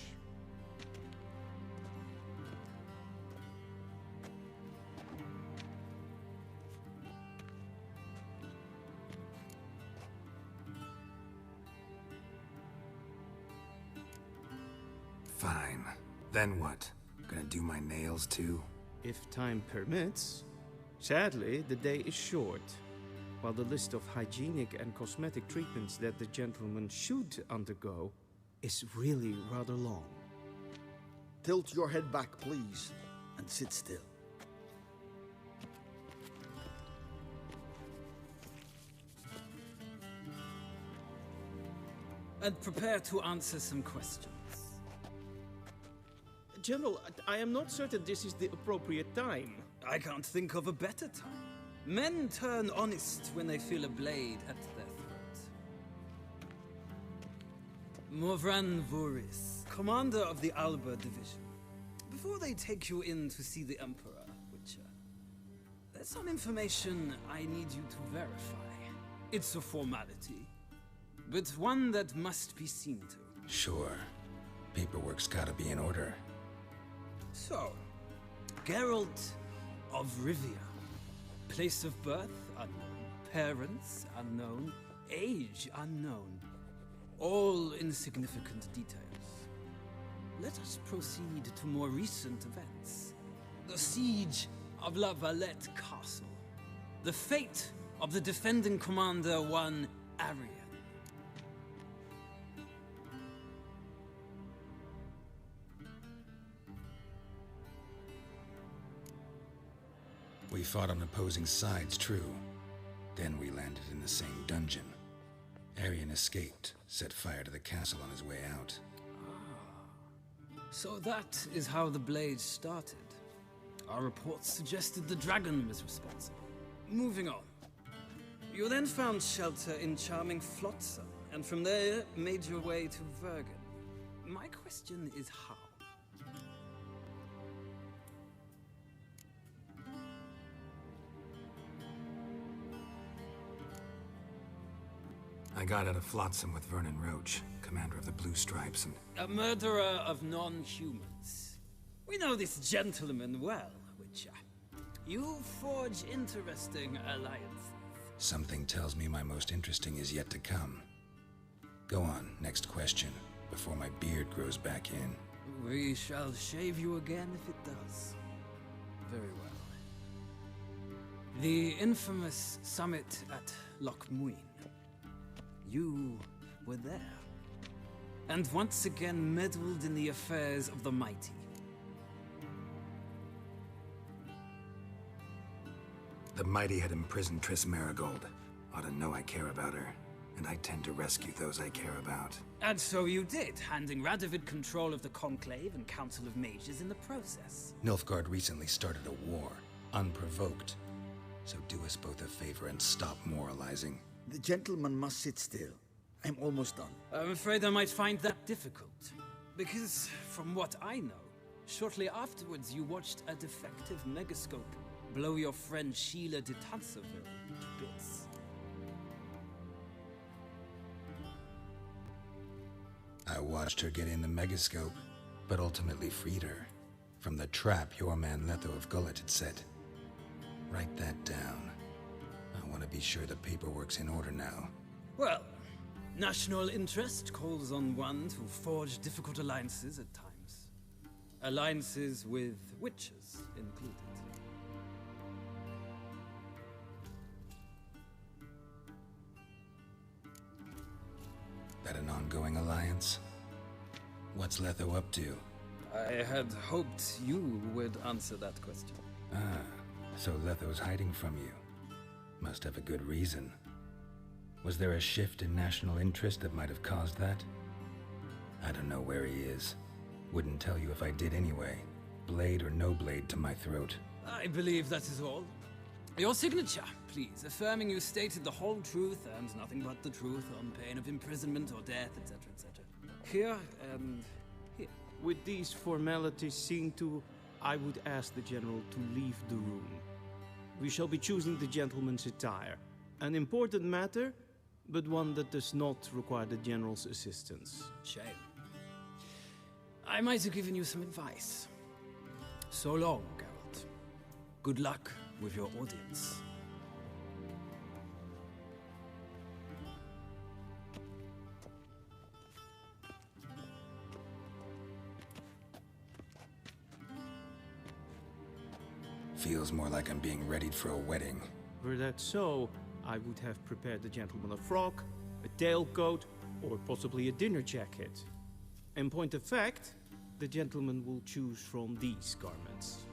Fine. Then what? Gonna do my nails too? If time permits. Sadly, the day is short, while the list of hygienic and cosmetic treatments that the gentleman should undergo is really rather long. Tilt your head back, please, and sit still. And prepare to answer some questions. General, I am not certain this is the appropriate time. I can't think of a better time. Men turn honest when they feel a blade at their throat. Morvran Voris, commander of the Alba Division. Before they take you in to see the Emperor, Witcher, there's some information I need you to verify. It's a formality, but one that must be seen to. Sure. Paperwork's gotta be in order. So, Geralt of Rivia. Place of birth unknown, parents unknown, age unknown. All insignificant details. Let us proceed to more recent events. The siege of La Valette Castle. The fate of the defending commander, one Arian. We fought on opposing sides, true. Then we landed in the same dungeon. Arian escaped, set fire to the castle on his way out. So that is how the blade started. Our reports suggested the dragon was responsible. Moving on. You then found shelter in charming Flotsam, and from there made your way to Vergen. My question is how? I got out of Flotsam with Vernon Roach, commander of the Blue Stripes, and... A murderer of non-humans. We know this gentleman well, Witcher. You forge interesting alliances. Something tells me my most interesting is yet to come. Go on, next question, before my beard grows back in. We shall shave you again if it does. Very well. The infamous summit at Loch Muin. You were there. And once again meddled in the affairs of the mighty. The mighty had imprisoned Triss Marigold. Ought to know I care about her, and I tend to rescue those I care about. And so you did, handing Radovid control of the Conclave and Council of Mages in the process. Nilfgaard recently started a war, unprovoked. So do us both a favor and stop moralizing. The gentleman must sit still. I'm almost done. I'm afraid I might find that difficult. Because, from what I know, shortly afterwards you watched a defective megascope blow your friend Sheila de Tanserville to bits. I watched her get in the megascope, but ultimately freed her from the trap your man Letho of Gullet had set. Write that down. I want to be sure the paperwork's in order now. Well, national interest calls on one to forge difficult alliances at times. Alliances with witches included. That an ongoing alliance? What's Letho up to? I had hoped you would answer that question. Ah, so Letho's hiding from you. Must have a good reason. Was there a shift in national interest that might have caused that? I don't know where he is. Wouldn't tell you if I did anyway. Blade or no blade to my throat. I believe that is all. Your signature, please, affirming you stated the whole truth and nothing but the truth on pain of imprisonment or death, etc., etc. Here and here. With these formalities seen to, I would ask the General to leave the room. We shall be choosing the gentleman's attire. An important matter, but one that does not require the General's assistance. Shame. I might have given you some advice. So long, Geralt. Good luck with your audience. Feels more like I'm being readied for a wedding. Were that so, I would have prepared the gentleman a frock, a tailcoat, or possibly a dinner jacket. In point of fact, the gentleman will choose from these garments.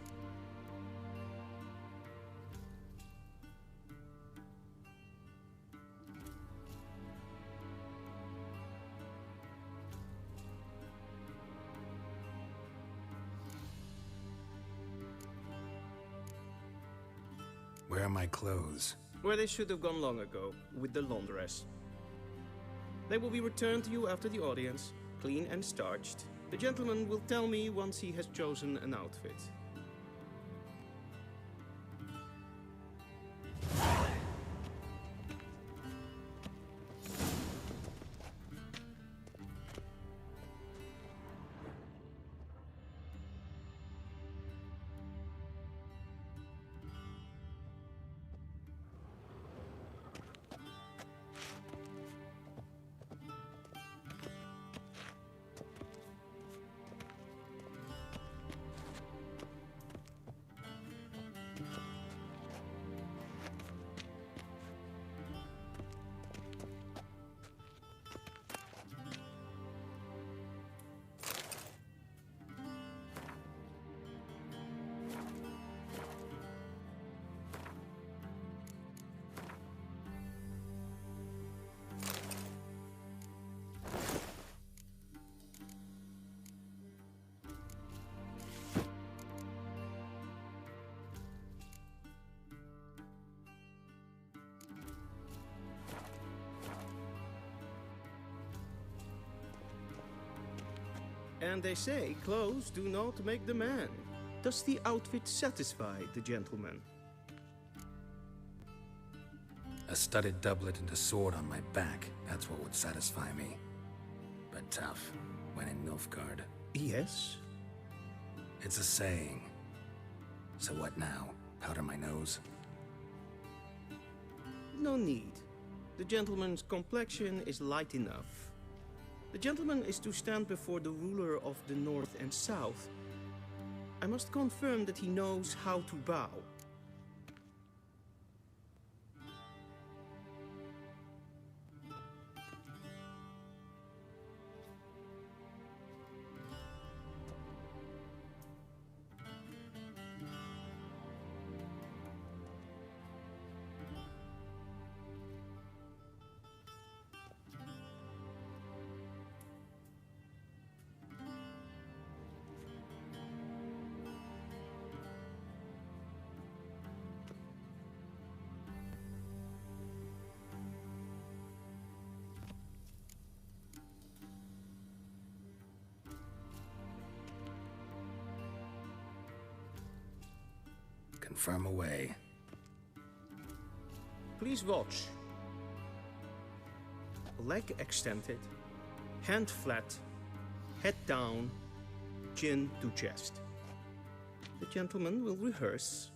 Where are my clothes? Where they should have gone long ago, with the laundress. They will be returned to you after the audience, clean and starched. The gentleman will tell me once he has chosen an outfit. And they say clothes do not make the man. Does the outfit satisfy the gentleman? A studded doublet and a sword on my back, that's what would satisfy me. But tough, when in Nilfgaard. Yes? It's a saying. So what now? Powder my nose? No need. The gentleman's complexion is light enough. The gentleman is to stand before the ruler of the North and South. I must confirm that he knows how to bow. Confirm away. Please watch. Leg extended, hand flat, head down, chin to chest. The gentleman will rehearse.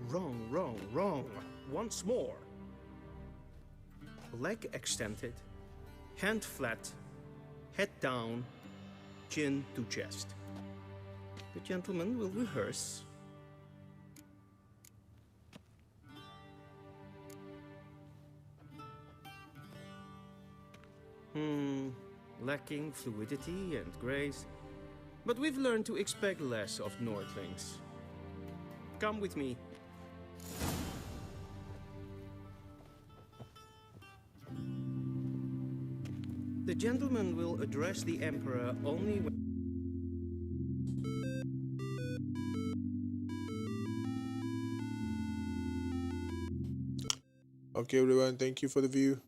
Wrong, wrong, wrong. Once more. Leg extended, hand flat, head down, chin to chest. The gentleman will rehearse. Lacking fluidity and grace. But we've learned to expect less of Nordlings. Come with me. The gentleman will address the Emperor only when... Okay everyone, thank you for the view.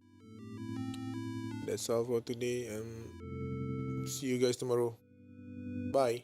That's all for today and see you guys tomorrow. Bye.